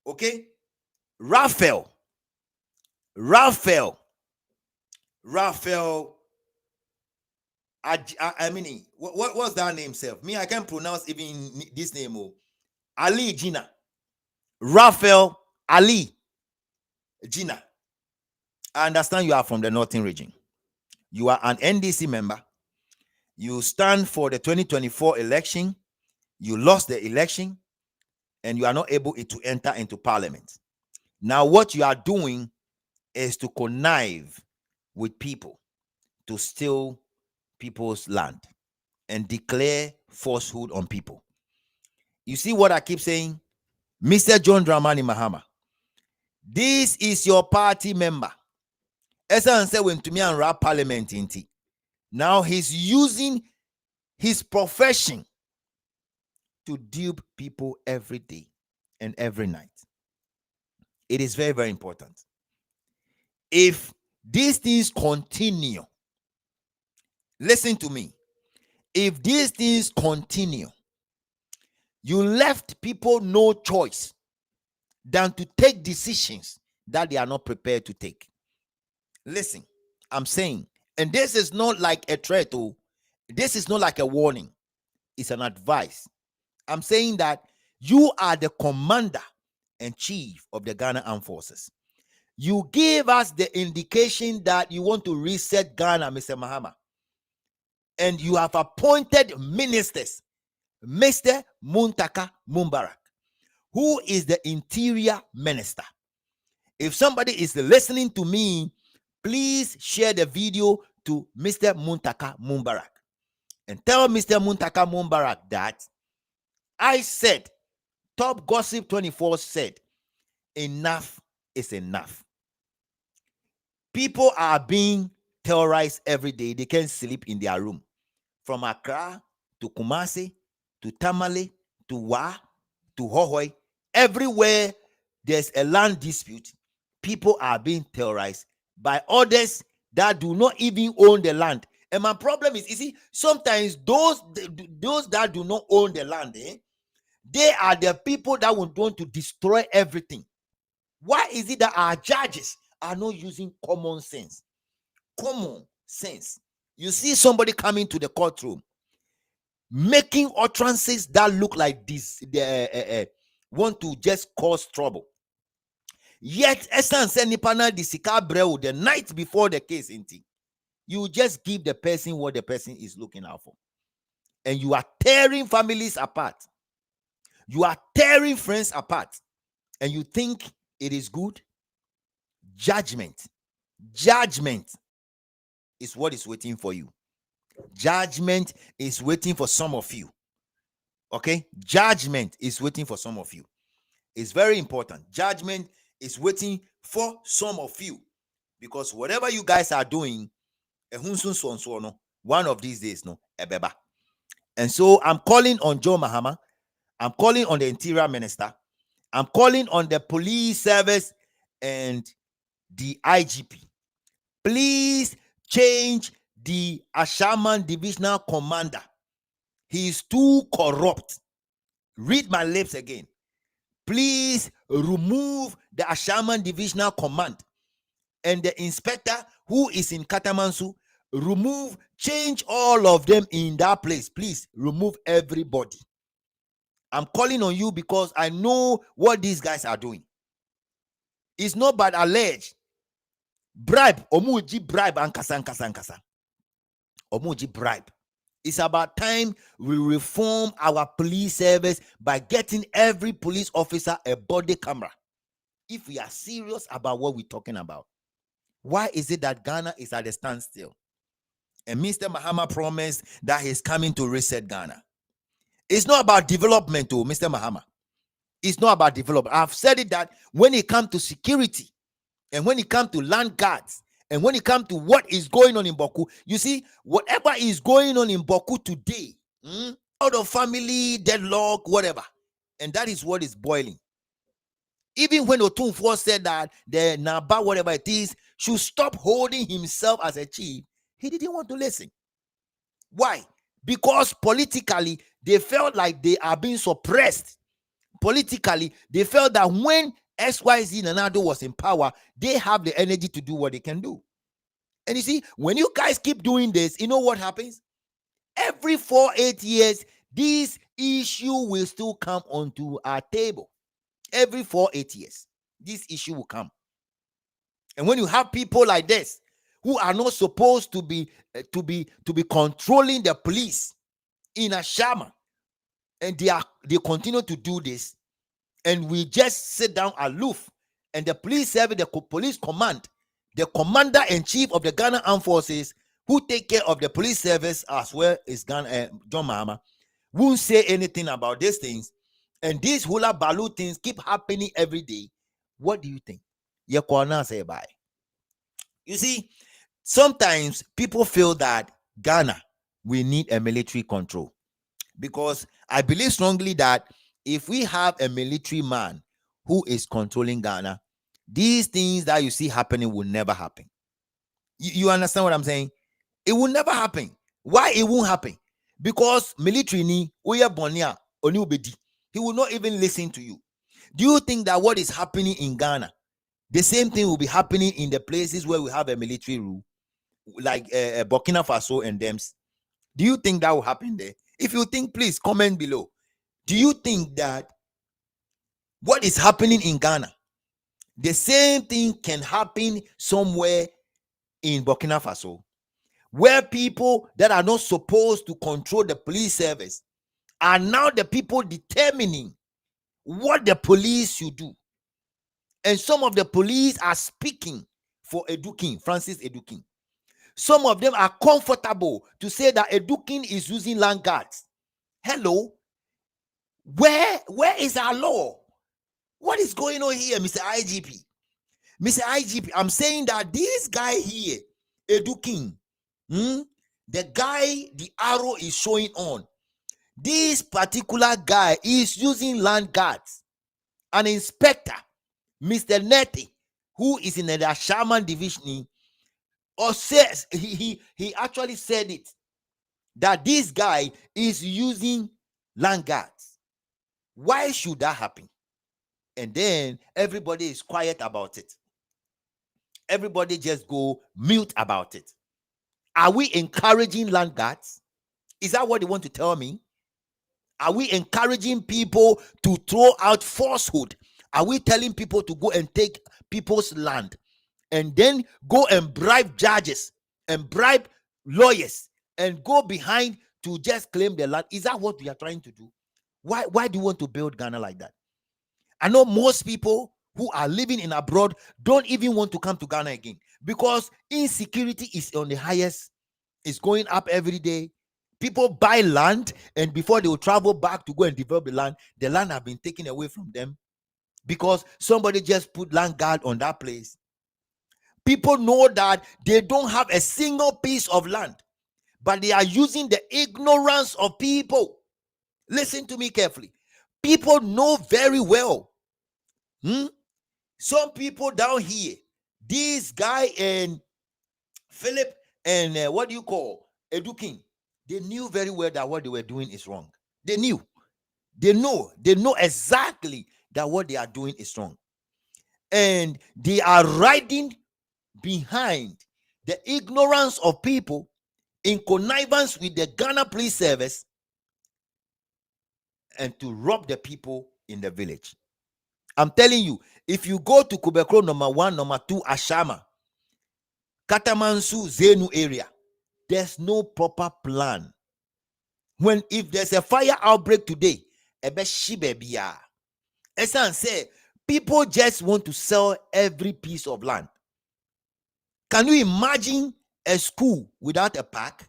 Okay? Raphael. I mean, what's that name, self? Me, I can't pronounce even this name. Ali Gina. Raphael Ali Gina. I understand you are from the Northern region. You are an NDC member. You stand for the 2024 election. You lost the election and you are not able to enter into parliament. Now, what you are doing is to connive with people to steal people's land and declare falsehood on people. You see what I keep saying? Mr. John Dramani Mahama, this is your party member. Esa said when to me and rap parliament in tea. Now he's using his profession to dupe people every day and every night. It is very, very important. If these things continue, listen to me. If these things continue, you left people no choice than to take decisions that they are not prepared to take. Listen, I'm saying, and this is not like a threat, this is not like a warning. It's an advice. I'm saying that you are the commander and chief of the Ghana Armed Forces. You gave us the indication that you want to reset Ghana, Mr. Mahama. And you have appointed ministers, Mr. Muntaka Mumbarak, who is the interior minister. If somebody is listening to me, please share the video to Mr. Muntaka Mumbarak and tell Mr. Muntaka Mumbarak that I said, Top Gossip 24 said, enough is enough. People are being terrorized every day. They can't sleep in their room. From Accra to Kumasi to Tamale to Wa to Hohoi, everywhere there's a land dispute, people are being terrorized by others that do not even own the land. And my problem is, you see, sometimes those that do not own the land, they are the people that would want to destroy everything. Why is it that our judges are not using common sense? Common sense. You see somebody coming to the courtroom, making utterances that look like this, they want to just cause trouble. Yet, essence nipana disika breu the night before the case, you just give the person what the person is looking out for, and you are tearing families apart. You are tearing friends apart, and you think it is good. Judgment is what is waiting for you. Judgment is waiting for some of you. Okay, judgment is waiting for some of you. It's very important. Judgment is waiting for some of you, because whatever you guys are doing, one of these days, no, ebeba. And so I'm calling on Joe Mahama. I'm calling on the Interior Minister. I'm calling on the police service and the IGP. Please change the Ashaman Divisional Commander. He is too corrupt. Read my lips again. Please remove the Ashaman Divisional Command and the inspector who is in KATAMANSO. Change all of them in that place. Please remove everybody. I'm calling on you because I know what these guys are doing. It's not but alleged. Bribe, omuji bribe, ankasa. Omuji bribe. It's about time we reform our police service by getting every police officer a body camera. If we are serious about what we're talking about, why is it that Ghana is at a standstill? And Mr. Mahama promised that he's coming to reset Ghana. It's not about development, oh, Mr. Mahama. It's not about development. I've said it that when it comes to security and when it comes to land guards and when it comes to what is going on in Boku, you see, whatever is going on in Boku today, out of family, deadlock, whatever, and that is what is boiling. Even when Otunfo said that the Naba, whatever it is, should stop holding himself as a chief, he didn't want to listen. Why? Because politically, they felt like they are being suppressed. Politically, they felt that when XYZ Nanado was in power, they have the energy to do what they can do. And you see, when you guys keep doing this, you know what happens? Every 4-8 years, this issue will still come onto our table. Every 4-8 years, this issue will come. And when you have people like this who are not supposed to be controlling the police in a shaman, and they continue to do this, and we just sit down aloof, and the police service, the police command, the commander-in-chief of the Ghana Armed Forces, who take care of the police service as well as John Mahama, won't say anything about these things, and these hula baloo things keep happening every day. What do you think? You see, sometimes people feel that Ghana, we need a military control, because I believe strongly that if we have a military man who is controlling Ghana, these things that you see happening will never happen. You understand what I'm saying? It will never happen. Why it won't happen? Because military ni oya bonia oni ubedi. He will not even listen to you. Do you think that what is happening in Ghana, the same thing will be happening in the places where we have a military rule, like Burkina Faso and them? Do you think that will happen there? If you think, please comment below. Do you think that what is happening in Ghana, the same thing can happen somewhere in Burkina Faso, where people that are not supposed to control the police service are now the people determining what the police should do? And some of the police are speaking for Eduking, Francis Eduking. Some of them are comfortable to say that Eduking is using land guards. Hello? Where is our law? What is going on here, Mr. IGP? Mr. IGP, I'm saying that this guy here, Eduking, the guy the arrow is showing on, this particular guy is using land guards. An inspector, Mr. Neti, who is in the Shaman division, or says he actually said it, that this guy is using land guards. Why should that happen? And then everybody is quiet about it. Everybody just go mute about it. Are we encouraging land guards? Is that what they want to tell me? Are we encouraging people to throw out falsehood? Are we telling people to go and take people's land and then go and bribe judges and bribe lawyers and go behind to just claim the land? Is that what we are trying to do? Why do you want to build Ghana like that? I know most people who are living in abroad don't even want to come to Ghana again, because insecurity is on the highest. It's going up every day. People buy land, and before they will travel back to go and develop the land have been taken away from them because somebody just put land guard on that place. People know that they don't have a single piece of land, but they are using the ignorance of people. Listen to me carefully. People know very well. Some people down here, this guy and Philip and what do you call Eduking, they knew very well that what they were doing is wrong. They knew. They know exactly that what they are doing is wrong. And they are riding behind the ignorance of people in connivance with the Ghana Police Service and to rob the people in the village. I'm telling you, if you go to Kubekrom No.1, No.2, Ashama, KATAMANSO, Zenu area, there's no proper plan. If there's a fire outbreak today, Esan say people just want to sell every piece of land. Can you imagine a school without a park?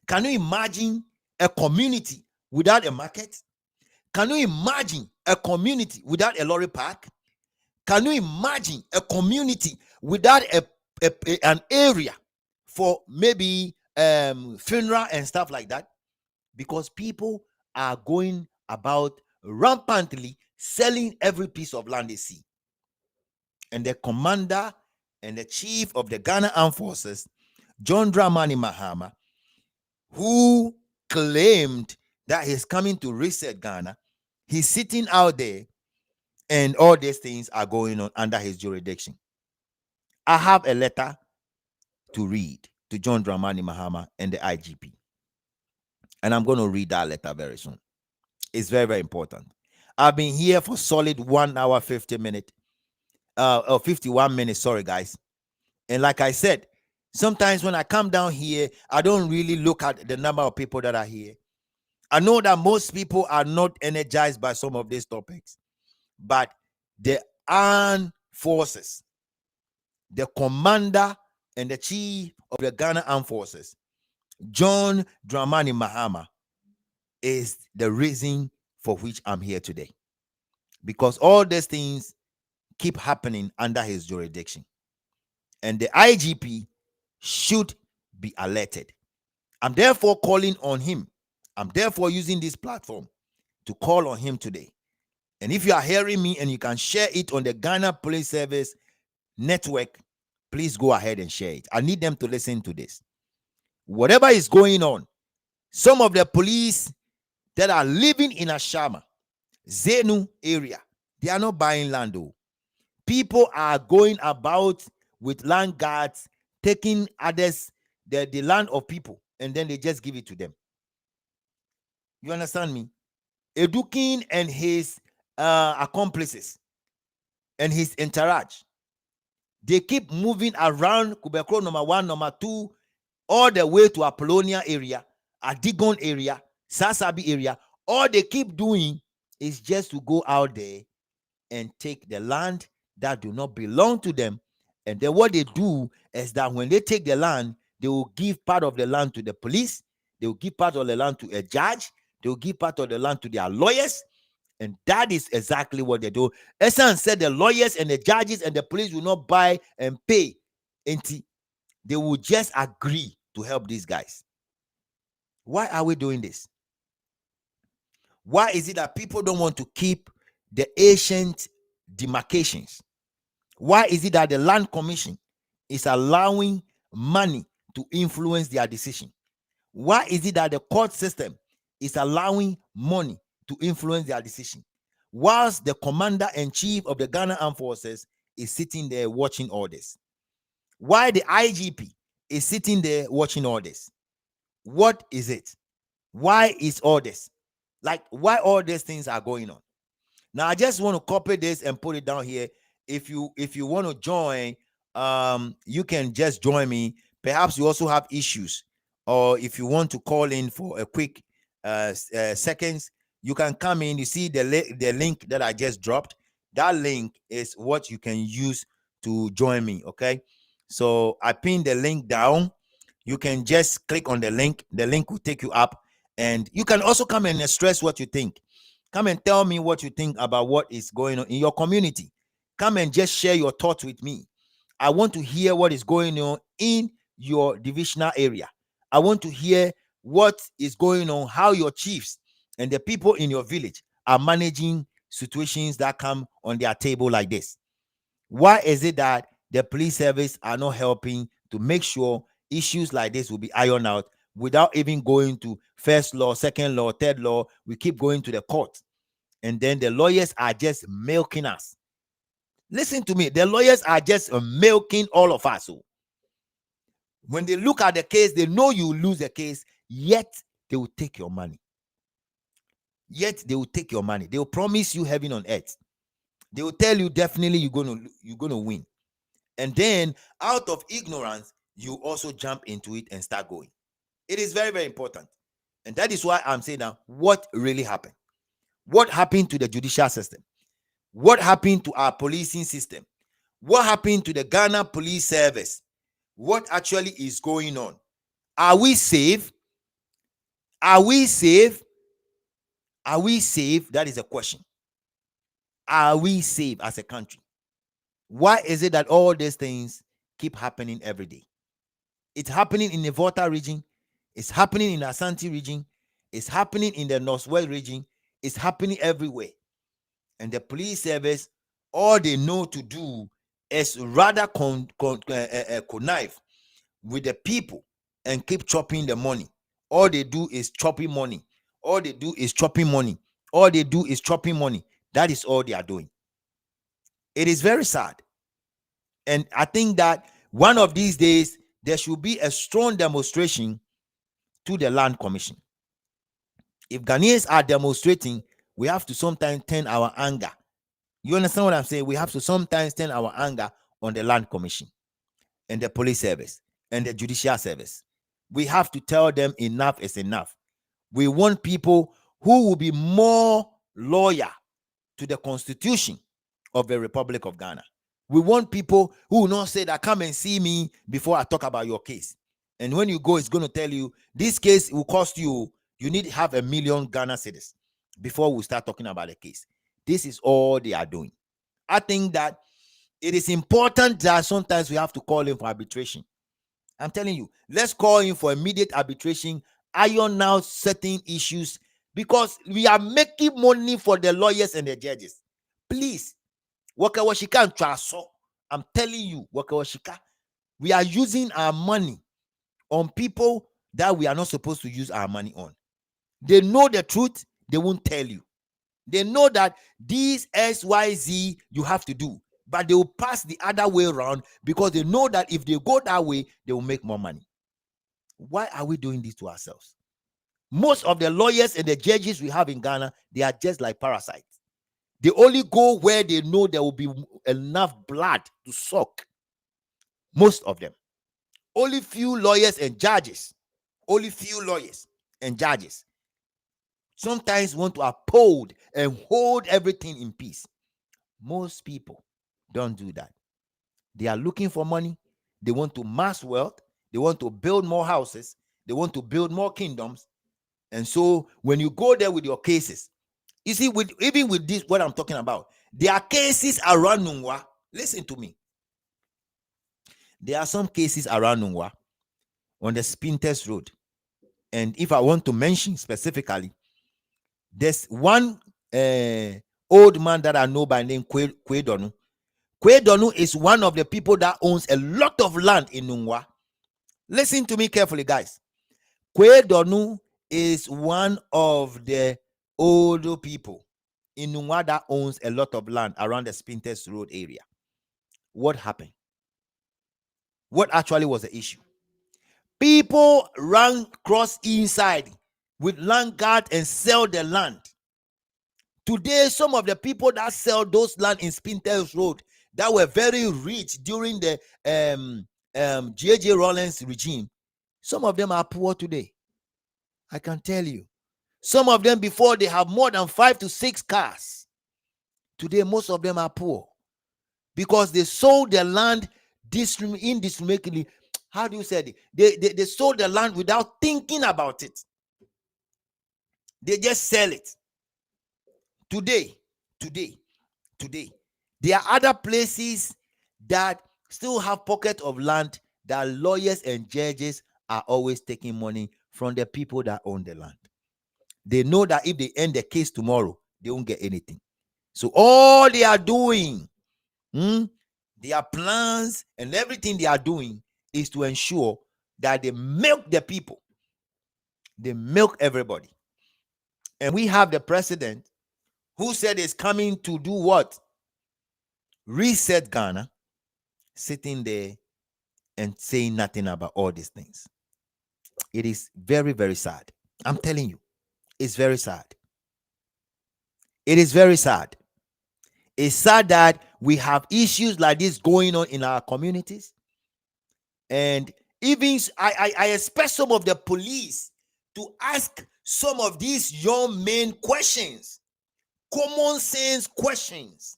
Can you imagine a community without a market? Can you imagine a community without a lorry park? Can you imagine a community without an area for maybe funeral and stuff like that? Because people are going about rampantly selling every piece of land they see. And the commander and the chief of the Ghana Armed Forces, John Dramani Mahama, who claimed that he's coming to reset Ghana, he's sitting out there and all these things are going on under his jurisdiction. I have a letter to read to John Dramani Mahama and the IGP. And I'm going to read that letter very soon. It's very, very important. I've been here for solid 1 hour, 50 minutes. 51 minutes, sorry, guys. And like I said, sometimes when I come down here, I don't really look at the number of people that are here. I know that most people are not energized by some of these topics, but the armed forces, the commander and the chief of the Ghana Armed Forces, John Dramani Mahama, is the reason for which I'm here today. Because all these things keep happening under his jurisdiction. And the IGP should be alerted. I'm therefore calling on him. I'm therefore using this platform to call on him today. And if you are hearing me and you can share it on the Ghana Police Service network, please go ahead and share it. I need them to listen to this. Whatever is going on, some of the police that are living in Ashama, Zenu area, they are not buying land though. People are going about with land guards, taking others, the land of people, and then they just give it to them. You understand me? Eduking and his accomplices and his entourage, they keep moving around Kubekrom No.1, No.2, all the way to Apollonia area, Adigon area, Sasabi area. All they keep doing is just to go out there and take the land that do not belong to them. And then what they do is that when they take the land, they will give part of the land to the police, they will give part of the land to a judge, they will give part of the land to their lawyers. And that is exactly what they do. Esan said the lawyers and the judges and the police will not buy and pay. And they will just agree to help these guys. Why are we doing this? Why is it that people don't want to keep the ancient demarcations? Why is it that the Land Commission is allowing money to influence their decision? Why is it that the court system is allowing money to influence their decision, whilst the commander-in-chief of the Ghana Armed Forces is sitting there watching all this? Why the IGP is sitting there watching all this? What is it? Why is all this? Like, why all these things are going on? Now, I just want to copy this and put it down here. If you want to join, you can just join me. Perhaps you also have issues, or if you want to call in for a quick seconds, you can come in. You see the link that I just dropped. That link is what you can use to join me. Okay, so I pinned the link down. You can just click on the link. The link will take you up, and you can also come and express what you think. Come and tell me what you think about what is going on in your community. Come and just share your thoughts with me. I want to hear what is going on in your divisional area. I want to hear what is going on, how your chiefs and the people in your village are managing situations that come on their table like this. Why is it that the police service are not helping to make sure issues like this will be ironed out without even going to first law, second law, third law? We keep going to the court, and then the lawyers are just milking us. Listen to me, the lawyers are just milking all of us. So when they look at the case, they know you lose the case, yet they will take your money. Yet they will take your money. They will promise you heaven on earth. They will tell you definitely you're gonna win. And then out of ignorance, you also jump into it and start going. It is very, very important. And that is why I'm saying now, what really happened? What happened to the judicial system? What happened to our policing system? What happened to the Ghana Police Service? What actually is going on? Are we safe? Are we safe? Are we safe? That is a question. Are we safe as a country? Why is it that all these things keep happening every day? It's happening in the Volta region. It's happening in the Ashanti region. It's happening in the Northwest region. It's happening everywhere. And the police service, all they know to do is rather connive with the people and keep chopping the money. All they do is chopping money. All they do is chopping money. All they do is chopping money. That is all they are doing. It is very sad. And I think that one of these days, there should be a strong demonstration to the Land Commission. If Ghanaians are demonstrating, we have to sometimes turn our anger. You understand what I'm saying? We have to sometimes turn our anger on the Land Commission and the police service and the judicial service. We have to tell them enough is enough. We want people who will be more loyal to the Constitution of the Republic of Ghana. We want people who will not say that come and see me before I talk about your case. And when you go, it's going to tell you this case will cost you. You need to have 1 million Ghana cedis before we start talking about the case. This is all they are doing. I think that it is important that sometimes we have to call in for arbitration. I'm telling you, let's call in for immediate arbitration, iron out certain issues, because we are making money for the lawyers and the judges. Please, Wakawashika and Traso, I'm telling you, Wakawashika, we are using our money on people that we are not supposed to use our money on. They know the truth, they won't tell you. They know that these XYZ you have to do, but they will pass the other way around because they know that if they go that way, they will make more money. Why are we doing this to ourselves? Most of the lawyers and the judges we have in Ghana, they are just like parasites. They only go where they know there will be enough blood to suck. Most of them. Only few lawyers and judges. Only few lawyers and judges sometimes want to uphold and hold everything in peace. Most people don't do that. They are looking for money. They want to mass wealth. They want to build more houses. They want to build more kingdoms. And so when you go there with your cases, you see, even with this, what I'm talking about, there are cases around Nungwa. Listen to me. There are some cases around Nungwa on the Spinters Road. And if I want to mention specifically, there's one old man that I know by name Kwedonu. Kwedonu is one of the people that owns a lot of land in Nungwa. Listen to me carefully, guys. Kwedonu is one of the older people in Nungwa that owns a lot of land around the Spinters Road area. What happened? What actually was the issue? People ran cross inside with land guard and sell the land. Today, some of the people that sell those land in Spinters Road that were very rich during the J.J. Rollins regime, some of them are poor today. I can tell you. Some of them before they have more than 5 to 6 cars. Today, most of them are poor because they sold their land indiscriminately. how do you say it? They sold the land without thinking about it. They just sell it. Today, there are other places that still have pockets of land that lawyers and judges are always taking money from the people that own the land. They know that if they end the case tomorrow, they won't get anything. So all they are doing, their plans and everything they are doing is to ensure that they milk the people. They milk everybody. And we have the president who said is coming to do what? Reset Ghana, sitting there and saying nothing about all these things. It is very, very sad. I'm telling you, it's very sad. It is very sad. It's sad that we have issues like this going on in our communities. And even I expect some of the police to ask some of these young men questions, common sense questions.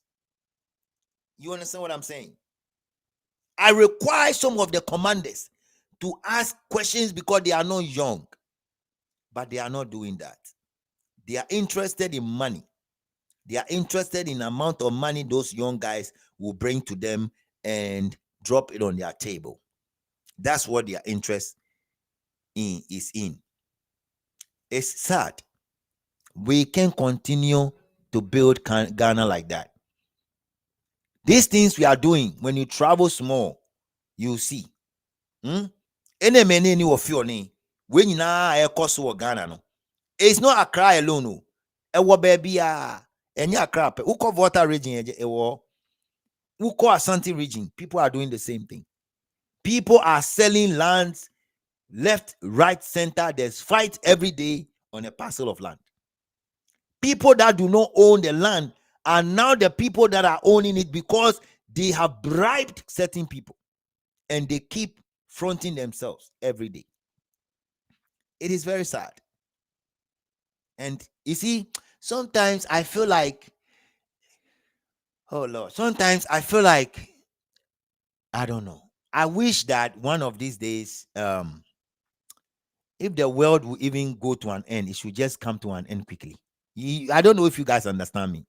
You understand what I'm saying? I require some of the commanders to ask questions because they are not young, but they are not doing that. They are interested in money. They are interested in the amount of money those young guys will bring to them and drop it on their table. That's what their interest is in. It's sad. We can continue to build Ghana like that. These things we are doing, when you travel small, you see. Any many ni wofioni. When you na ekoso Ghana no. It's not Accra alone. No. Ewo baby enya Accra. Uko Volta region ewo. Uko Asante region. People are doing the same thing. People are selling lands left, right, center. There's fight every day on a parcel of land. People that do not own the land are now the people that are owning it because they have bribed certain people and they keep fronting themselves every day. It is very sad. And you see, sometimes I feel like, oh Lord, sometimes I feel like, I don't know. I wish that one of these days, if the world will even go to an end, it should just come to an end quickly. I don't know if you guys understand me.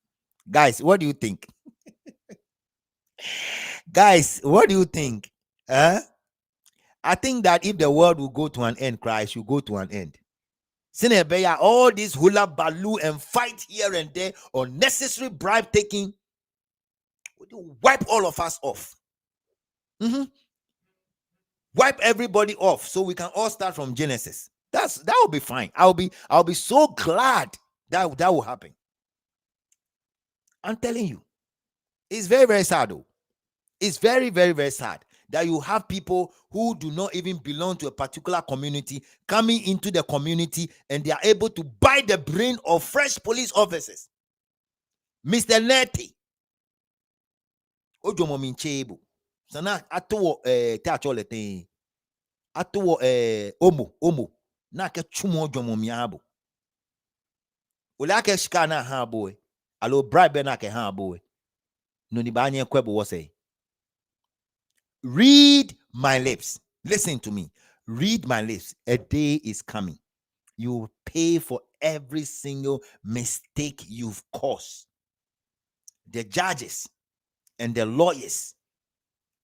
Guys, what do you think? Guys, what do you think? I think that if the world will go to an end, Christ should go to an end. All this hula baloo and fight here and there, unnecessary bribe taking, wipe all of us off. Wipe everybody off so we can all start from Genesis. That will be fine. I'll be so glad that will happen. I'm telling you, it's very, very sad though. It's very, very, very sad that you have people who do not even belong to a particular community coming into the community and they are able to buy the brain of fresh police officers. Mr. Netty. Ojomo minchebo. Sana ato teachole thing. Ato omo. Na ke chumo ojomo miabo. Ola ke shika na ha boy. Alo bribe na ke ha boy. No ni ba nye kwebo wo say. Read my lips. Listen to me. Read my lips. A day is coming. You will pay for every single mistake you've caused. The judges and the lawyers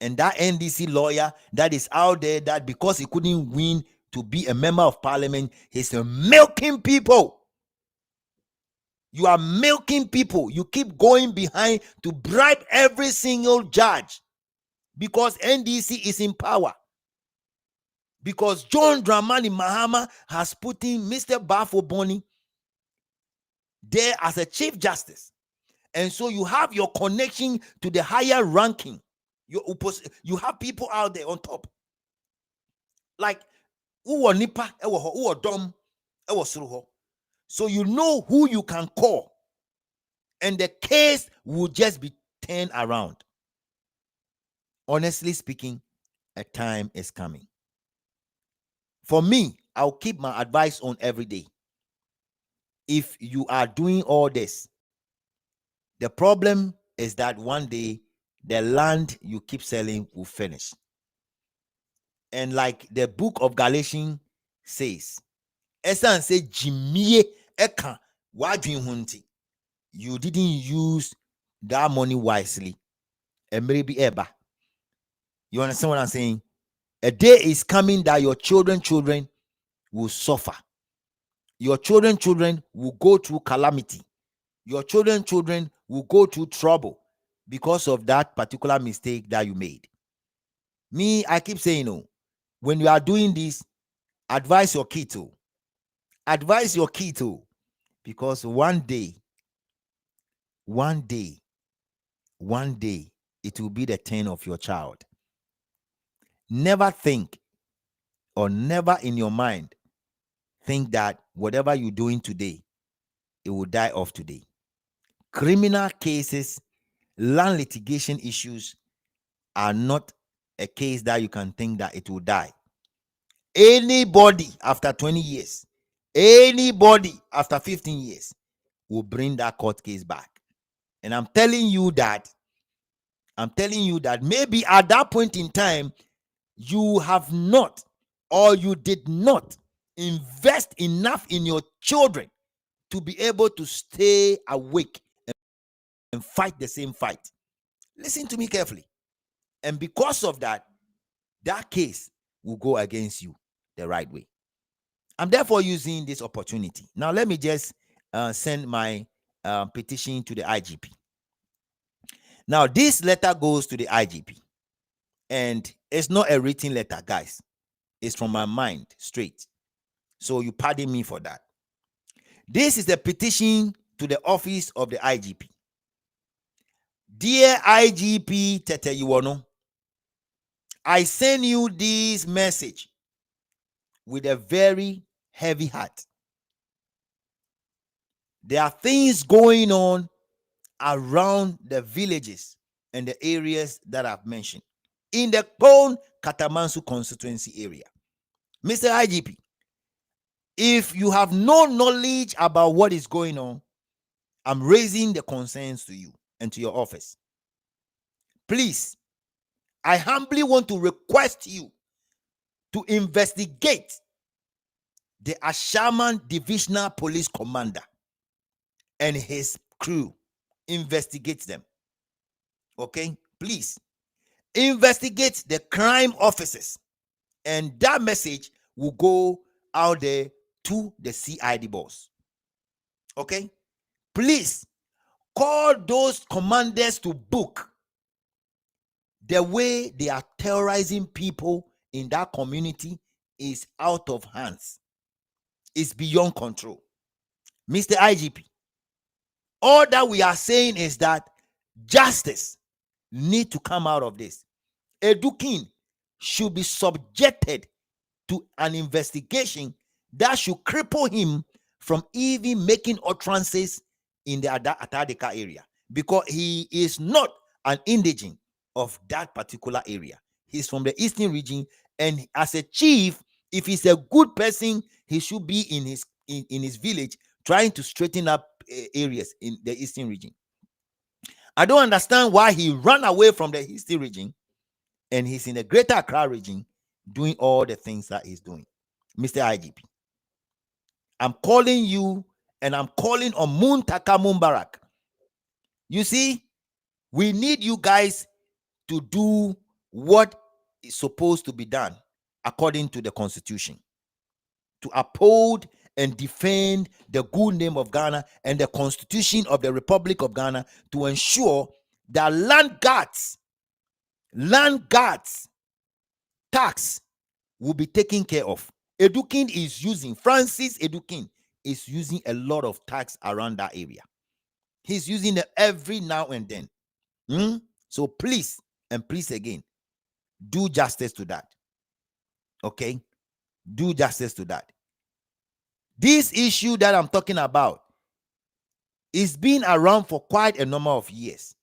and that NDC lawyer that is out there that because he couldn't win to be a member of parliament, he's milking people. You are milking people. You keep going behind to bribe every single judge. Because NDC is in power. Because John Dramani Mahama has put in Mr. Bafo Boni there as a chief justice. And so you have your connection to the higher ranking. You have people out there on top. Like, uwo nipa, uwo dom, uwo suruho. So you know who you can call. And the case will just be turned around. Honestly speaking, a time is coming. For me, I'll keep my advice on every day. If you are doing all this, the problem is that one day the land you keep selling will finish. And like the book of Galatians says, Esan say Jimie eka wadwin hunti. You didn't use that money wisely. And maybe ever. You understand what I'm saying? A day is coming that your children will suffer. Your children will go through calamity. Your children will go through trouble because of that particular mistake that you made. Me, I keep saying, no, when you are doing this, advise your kid to. Advise your kid to. Because one day, it will be the turn of your child. Never think, or never in your mind think that whatever you're doing today, it will die off today. Criminal cases, land litigation issues are not a case that you can think that it will die. Anybody after 20 years, anybody after 15 years will bring that court case back. And I'm telling you that maybe at that point in time, you have not, or you did not invest enough in your children to be able to stay awake and fight the same fight. Listen to me carefully. And because of that, that case will go against you the right way. I'm therefore using this opportunity. Now, let me just send my petition to the IGP. Now, this letter goes to the IGP. And it's not a written letter, guys. It's from my mind, straight. So you pardon me for that. This is a petition to the office of the IGP. Dear IGP Tete Iwono, I send you this message with a very heavy heart. There are things going on around the villages and the areas that I've mentioned in the whole KATAMANSO constituency area. Mr. IGP, if you have no knowledge about what is going on, I'm raising the concerns to you and to your office. Please, I humbly want to request you to investigate the Ashaman Divisional Police Commander and his crew. Investigate them. Okay? Please. Investigate the crime officers. And that message will go out there to the CID boss. Okay? Please call those commanders to book. The way they are terrorizing people in that community is out of hands. It's beyond control. Mr. IGP, all that we are saying is that justice need to come out of this. Edukin should be subjected to an investigation that should cripple him from even making utterances in the Atadeka area, because he is not an indigent of that particular area. He's from the eastern region, and as a chief, if he's a good person, he should be in his village trying to straighten up areas in the eastern region. I don't understand why he ran away from the eastern region and he's in the greater Accra region doing all the things that he's doing. Mr. IGP, I'm calling you, and I'm calling on Muntaka Mumbarak. You see, we need you guys to do what is supposed to be done according to the Constitution, to uphold and defend the good name of Ghana and the Constitution of the Republic of Ghana, to ensure that land guards tax will be taken care of. Francis Edukin is using a lot of tax around that area. He's using it every now and then. So please, and please again, do justice to that. Okay? Do justice to that. This issue that I'm talking about is been around for quite a number of years.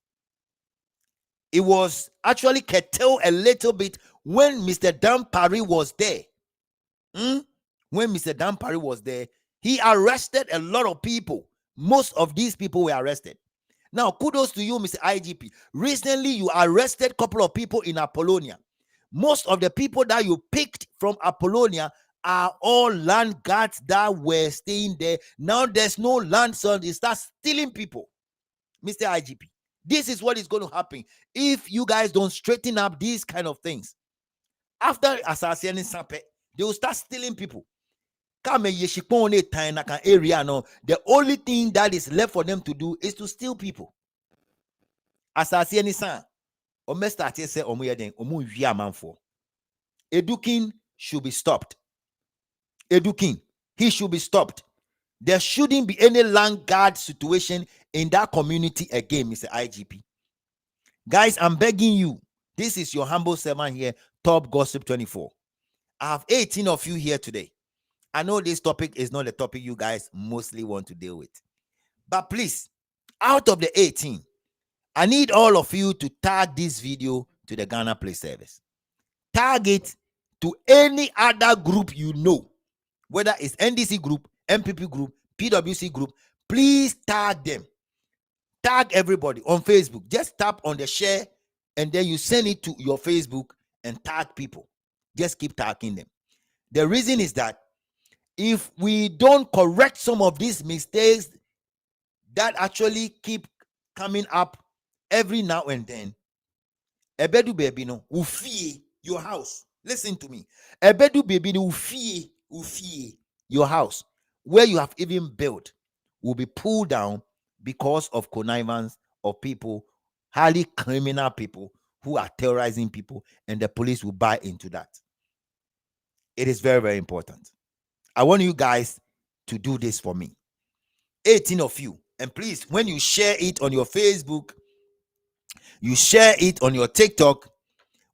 It was actually curtailed a little bit when Mr. Dampari was there. When Mr. Dampari was there, he arrested a lot of people. Most of these people were arrested. Now, kudos to you, Mr. IGP. Recently, you arrested a couple of people in Apollonia. Most of the people that you picked from Apollonia are all land guards that were staying there. Now there's no land, so they start stealing people. Mr. IGP, this is what is going to happen if you guys don't straighten up these kind of things. After assassinating Safet, they will start stealing people. Area, no, the only thing that is left for them to do is to steal people. Assassination, son, or Mr. say, or for Eduking should be stopped. Eduking, he should be stopped. There shouldn't be any land guard situation in that community again, Mr. IGP. Guys, I'm begging you. This is your humble servant here, Top Gossip 24. I have 18 of you here today. I know this topic is not the topic you guys mostly want to deal with. But please, out of the 18, I need all of you to tag this video to the Ghana Police Service. Tag it to any other group you know, whether it's NDC group, MPP group, PWC group. Please tag them. Tag everybody on Facebook. Just tap on the share and then you send it to your Facebook and tag people. Just keep tagging them. The reason is that if we don't correct some of these mistakes that actually keep coming up every now and then, Ebedu baby no ufie your house. Listen to me. Ebedu baby no ufie your house where you have even built will be pulled down because of connivance of people, highly criminal people who are terrorizing people, and the police will buy into that. It is very, very important. I want you guys to do this for me. 18 of you. And please, when you share it on your Facebook, you share it on your TikTok,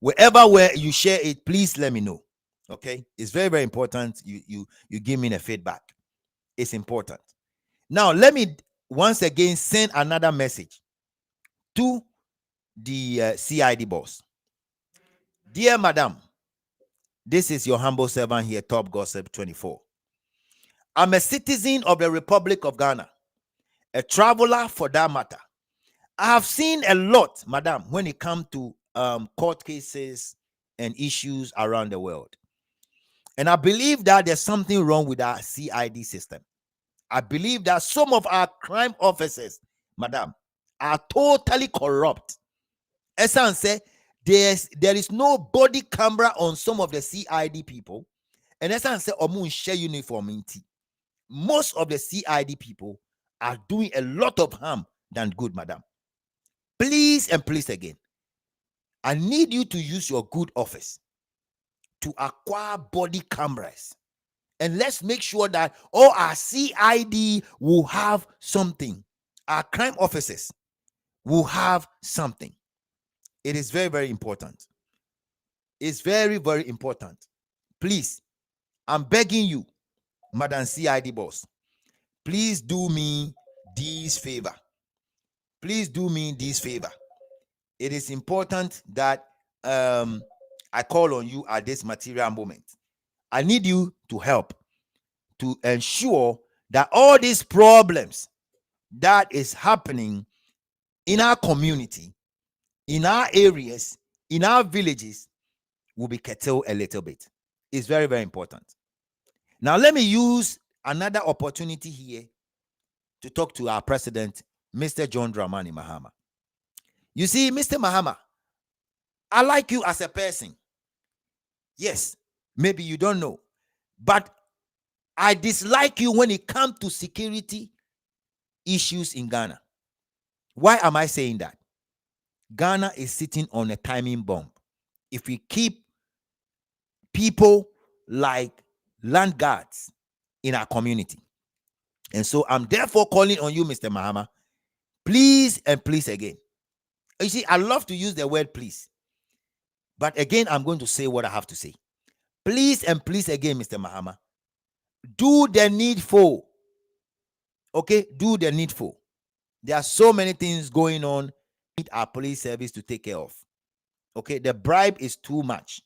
wherever where you share it, please let me know. Okay? It's very, very important. You give me the feedback. It's important. Now, let me once again send another message to the CID boss. Dear Madam, this is your humble servant here, Top Gossip 24. I'm a citizen of the Republic of Ghana, a traveler for that matter. I have seen a lot, madam, when it comes to court cases and issues around the world. And I believe that there's something wrong with our CID system. I believe that some of our crime officers, madam, are totally corrupt. Esan say there is no body camera on some of the CID people. And Esan say omun share uniform. Most of the CID people are doing a lot of harm than good, madam. Please and please again, I need you to use your good office to acquire body cameras. And let's make sure that all our CID will have something. Our crime officers will have something. It is very, very important. It's very, very important. Please, I'm begging you, Madam CID boss, please do me this favor. Please do me this favor. It is important that I call on you at this material moment. I need you to help to ensure that all these problems that is happening in our community, in our areas, in our villages will be curtailed a little bit. It's very, very important. Now, let me use another opportunity here to talk to our president, Mr. John Dramani Mahama. You see, Mr. Mahama, I like you as a person. Yes, maybe you don't know, but I dislike you when it comes to security issues in Ghana. Why am I saying that? Ghana is sitting on a timing bomb. If we keep people like land guards in our community. And so I'm therefore calling on you, Mr. Mahama, please and please again. You see, I love to use the word please. But again, I'm going to say what I have to say. Please and please again, Mr. Mahama, do the needful. Okay, do the needful. There are so many things going on. Need our police service to take care of. Okay, the bribe is too much.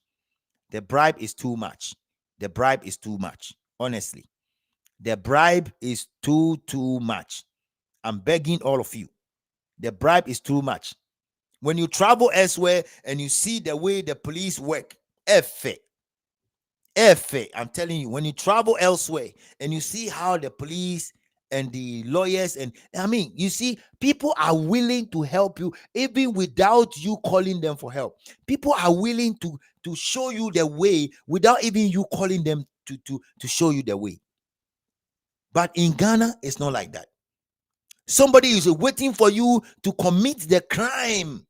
The bribe is too much. The bribe is too much. Honestly, the bribe is too much. I'm begging all of you. The bribe is too much. When you travel elsewhere and you see the way the police work, Efe. Efe. I'm telling you, when you travel elsewhere and you see how the police and the lawyers, and I mean, you see, people are willing to help you even without you calling them for help. People are willing to show you the way without even you calling them to show you the way. But in Ghana, it's not like that. Somebody is waiting for you to commit the crime.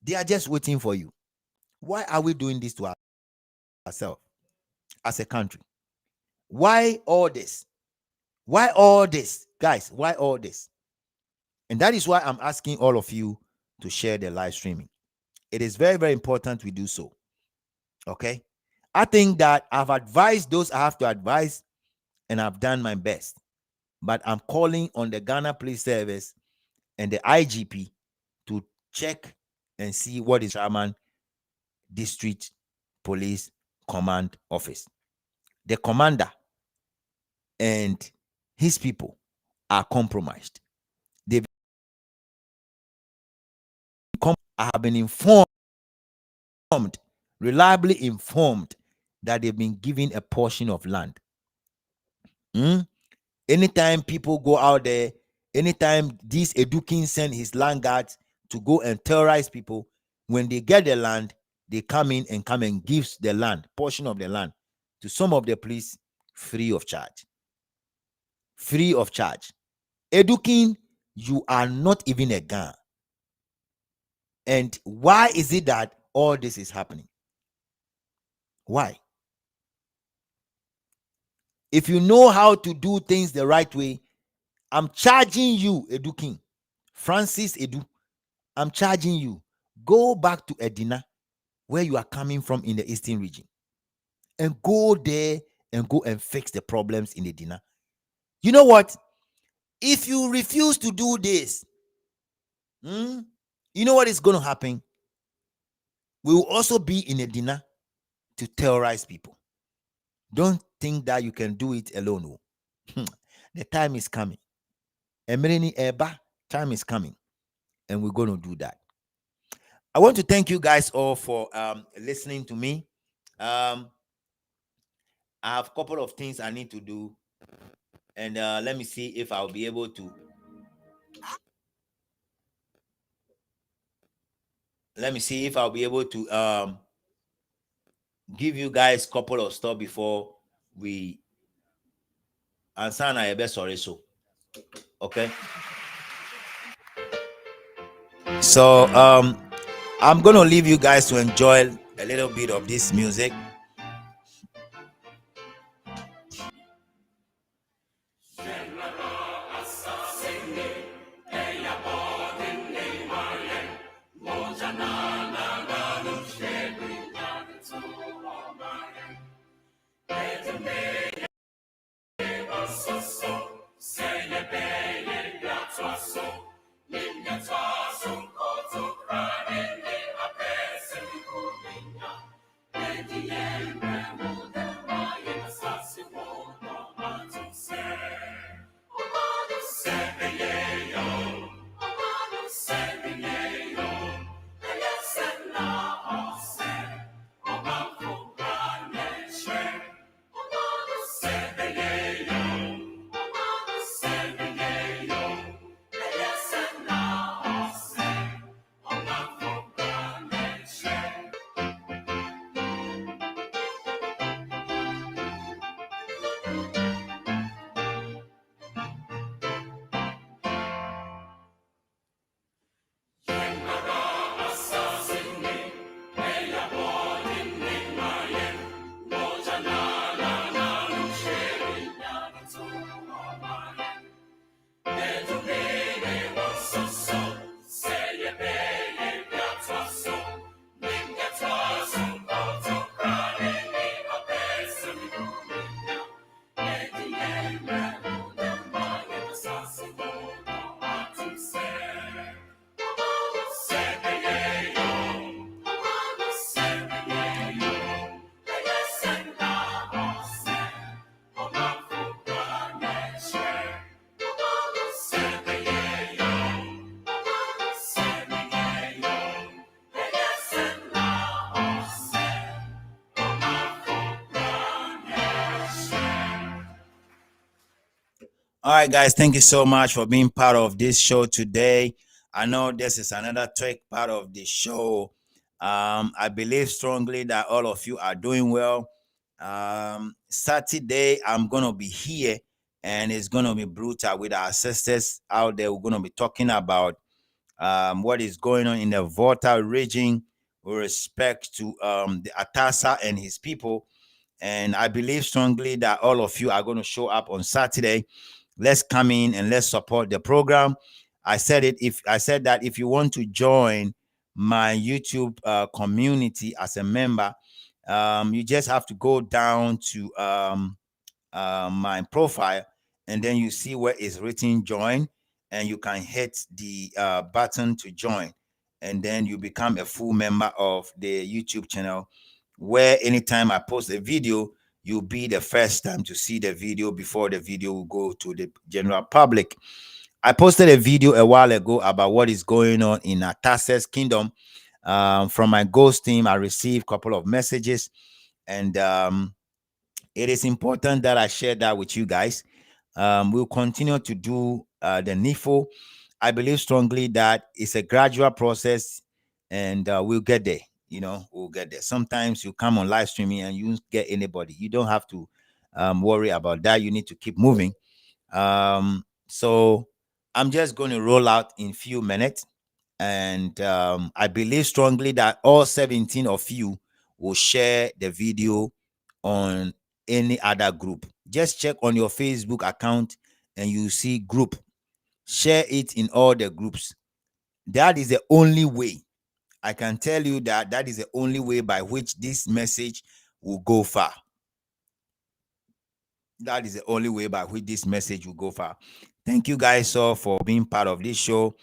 They are just waiting for you. Why are we doing this to ourselves as a country? Why all this? Why all this? Guys, why all this? And that is why I'm asking all of you to share the live streaming. It is very, very important we do so. Okay? I think that I've advised those I have to advise, and I've done my best. But I'm calling on the Ghana Police Service and the IGP to check and see what is Chairman District Police Command Office. The commander and his people are compromised. They've I have been informed, reliably informed, that they've been given a portion of land. Anytime people go out there, anytime this Edukin send his land guards to go and terrorize people, when they get the land, they come and gives the land, portion of the land, to some of the police free of charge. Free of charge. Edukin, you are not even a Ghana. And why is it that all this is happening? Why? If you know how to do things the right way, I'm charging you, Edukin, Francis Edu, I'm charging you. Go back to Edina, where you are coming from in the eastern region, and go there and go and fix the problems in Edina. You know what? If you refuse to do this, you know what is going to happen? We will also be in Edina to terrorize people. Don't think that you can do it alone. The time is coming. Time is coming, and we're going to do that. I want to thank you guys all for listening to me. I have a couple of things I need to do, and let me see if I'll be able to. Let me see if I'll be able to give you guys a couple of stuff before we answer a best sorry. So, okay. So I'm gonna leave you guys to enjoy a little bit of this music. All right, guys, thank you so much for being part of this show today. I know this is another trick part of the show. I believe strongly that all of you are doing well. Saturday, I'm going to be here and it's going to be brutal with our sisters out there. We're going to be talking about what is going on in the Volta region with respect to the Atasa and his people. And I believe strongly that all of you are going to show up on Saturday. Let's come in and let's support the program. I said it. If I said that if you want to join my YouTube community as a member, you just have to go down to my profile, and then you see where it's written join, and you can hit the button to join, and then you become a full member of the YouTube channel, where anytime I post a video, you'll be the first time to see the video before the video will go to the general public. I posted a video a while ago about what is going on in Atasa's kingdom. From my ghost team, I received a couple of messages, and it is important that I share that with you guys. We'll continue to do the NIFO. I believe strongly that it's a gradual process, and we'll get there. We'll get there. Sometimes you come on live streaming and you don't get anybody. You don't have to worry about that. You need to keep moving. So I'm just going to roll out in few minutes, and I believe strongly that all 17 of you will share the video on any other group. Just check on your Facebook account and you see group. Share it in all the groups. That is the only way. I can tell you that is the only way by which this message will go far. That is the only way by which this message will go far. Thank you guys all for being part of this show.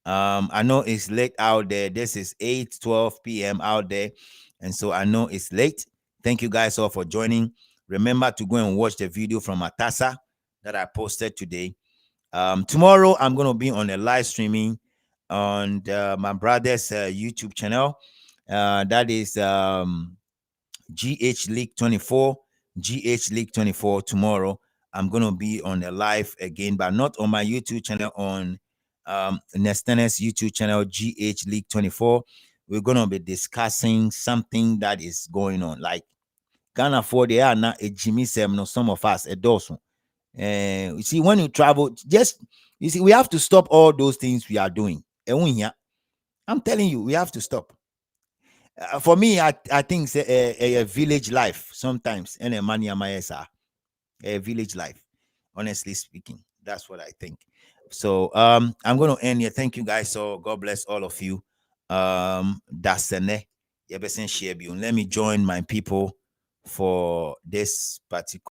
I know it's late out there. This is 8:12 p.m. out there, and so I know it's late. Thank you guys all for joining. Remember to go and watch the video from Atasa that I posted today. Tomorrow I'm going to be on a live streaming on my brother's YouTube channel. That is GH League 24. GH League 24 tomorrow. I'm going to be on a live again, but not on my YouTube channel, on Nestene's YouTube channel, GH League 24. We're going to be discussing something that is going on. Like Ghana for the are not a Jimmy Sem, no, some of us, a dozen. You see, when you travel, we have to stop all those things we are doing. I'm telling you, we have to stop. For me, I think it's a village life sometimes, and a money a village life. Honestly speaking, that's what I think. So I'm going to end here. Thank you guys. So God bless all of you. That's let me join my people for this particular.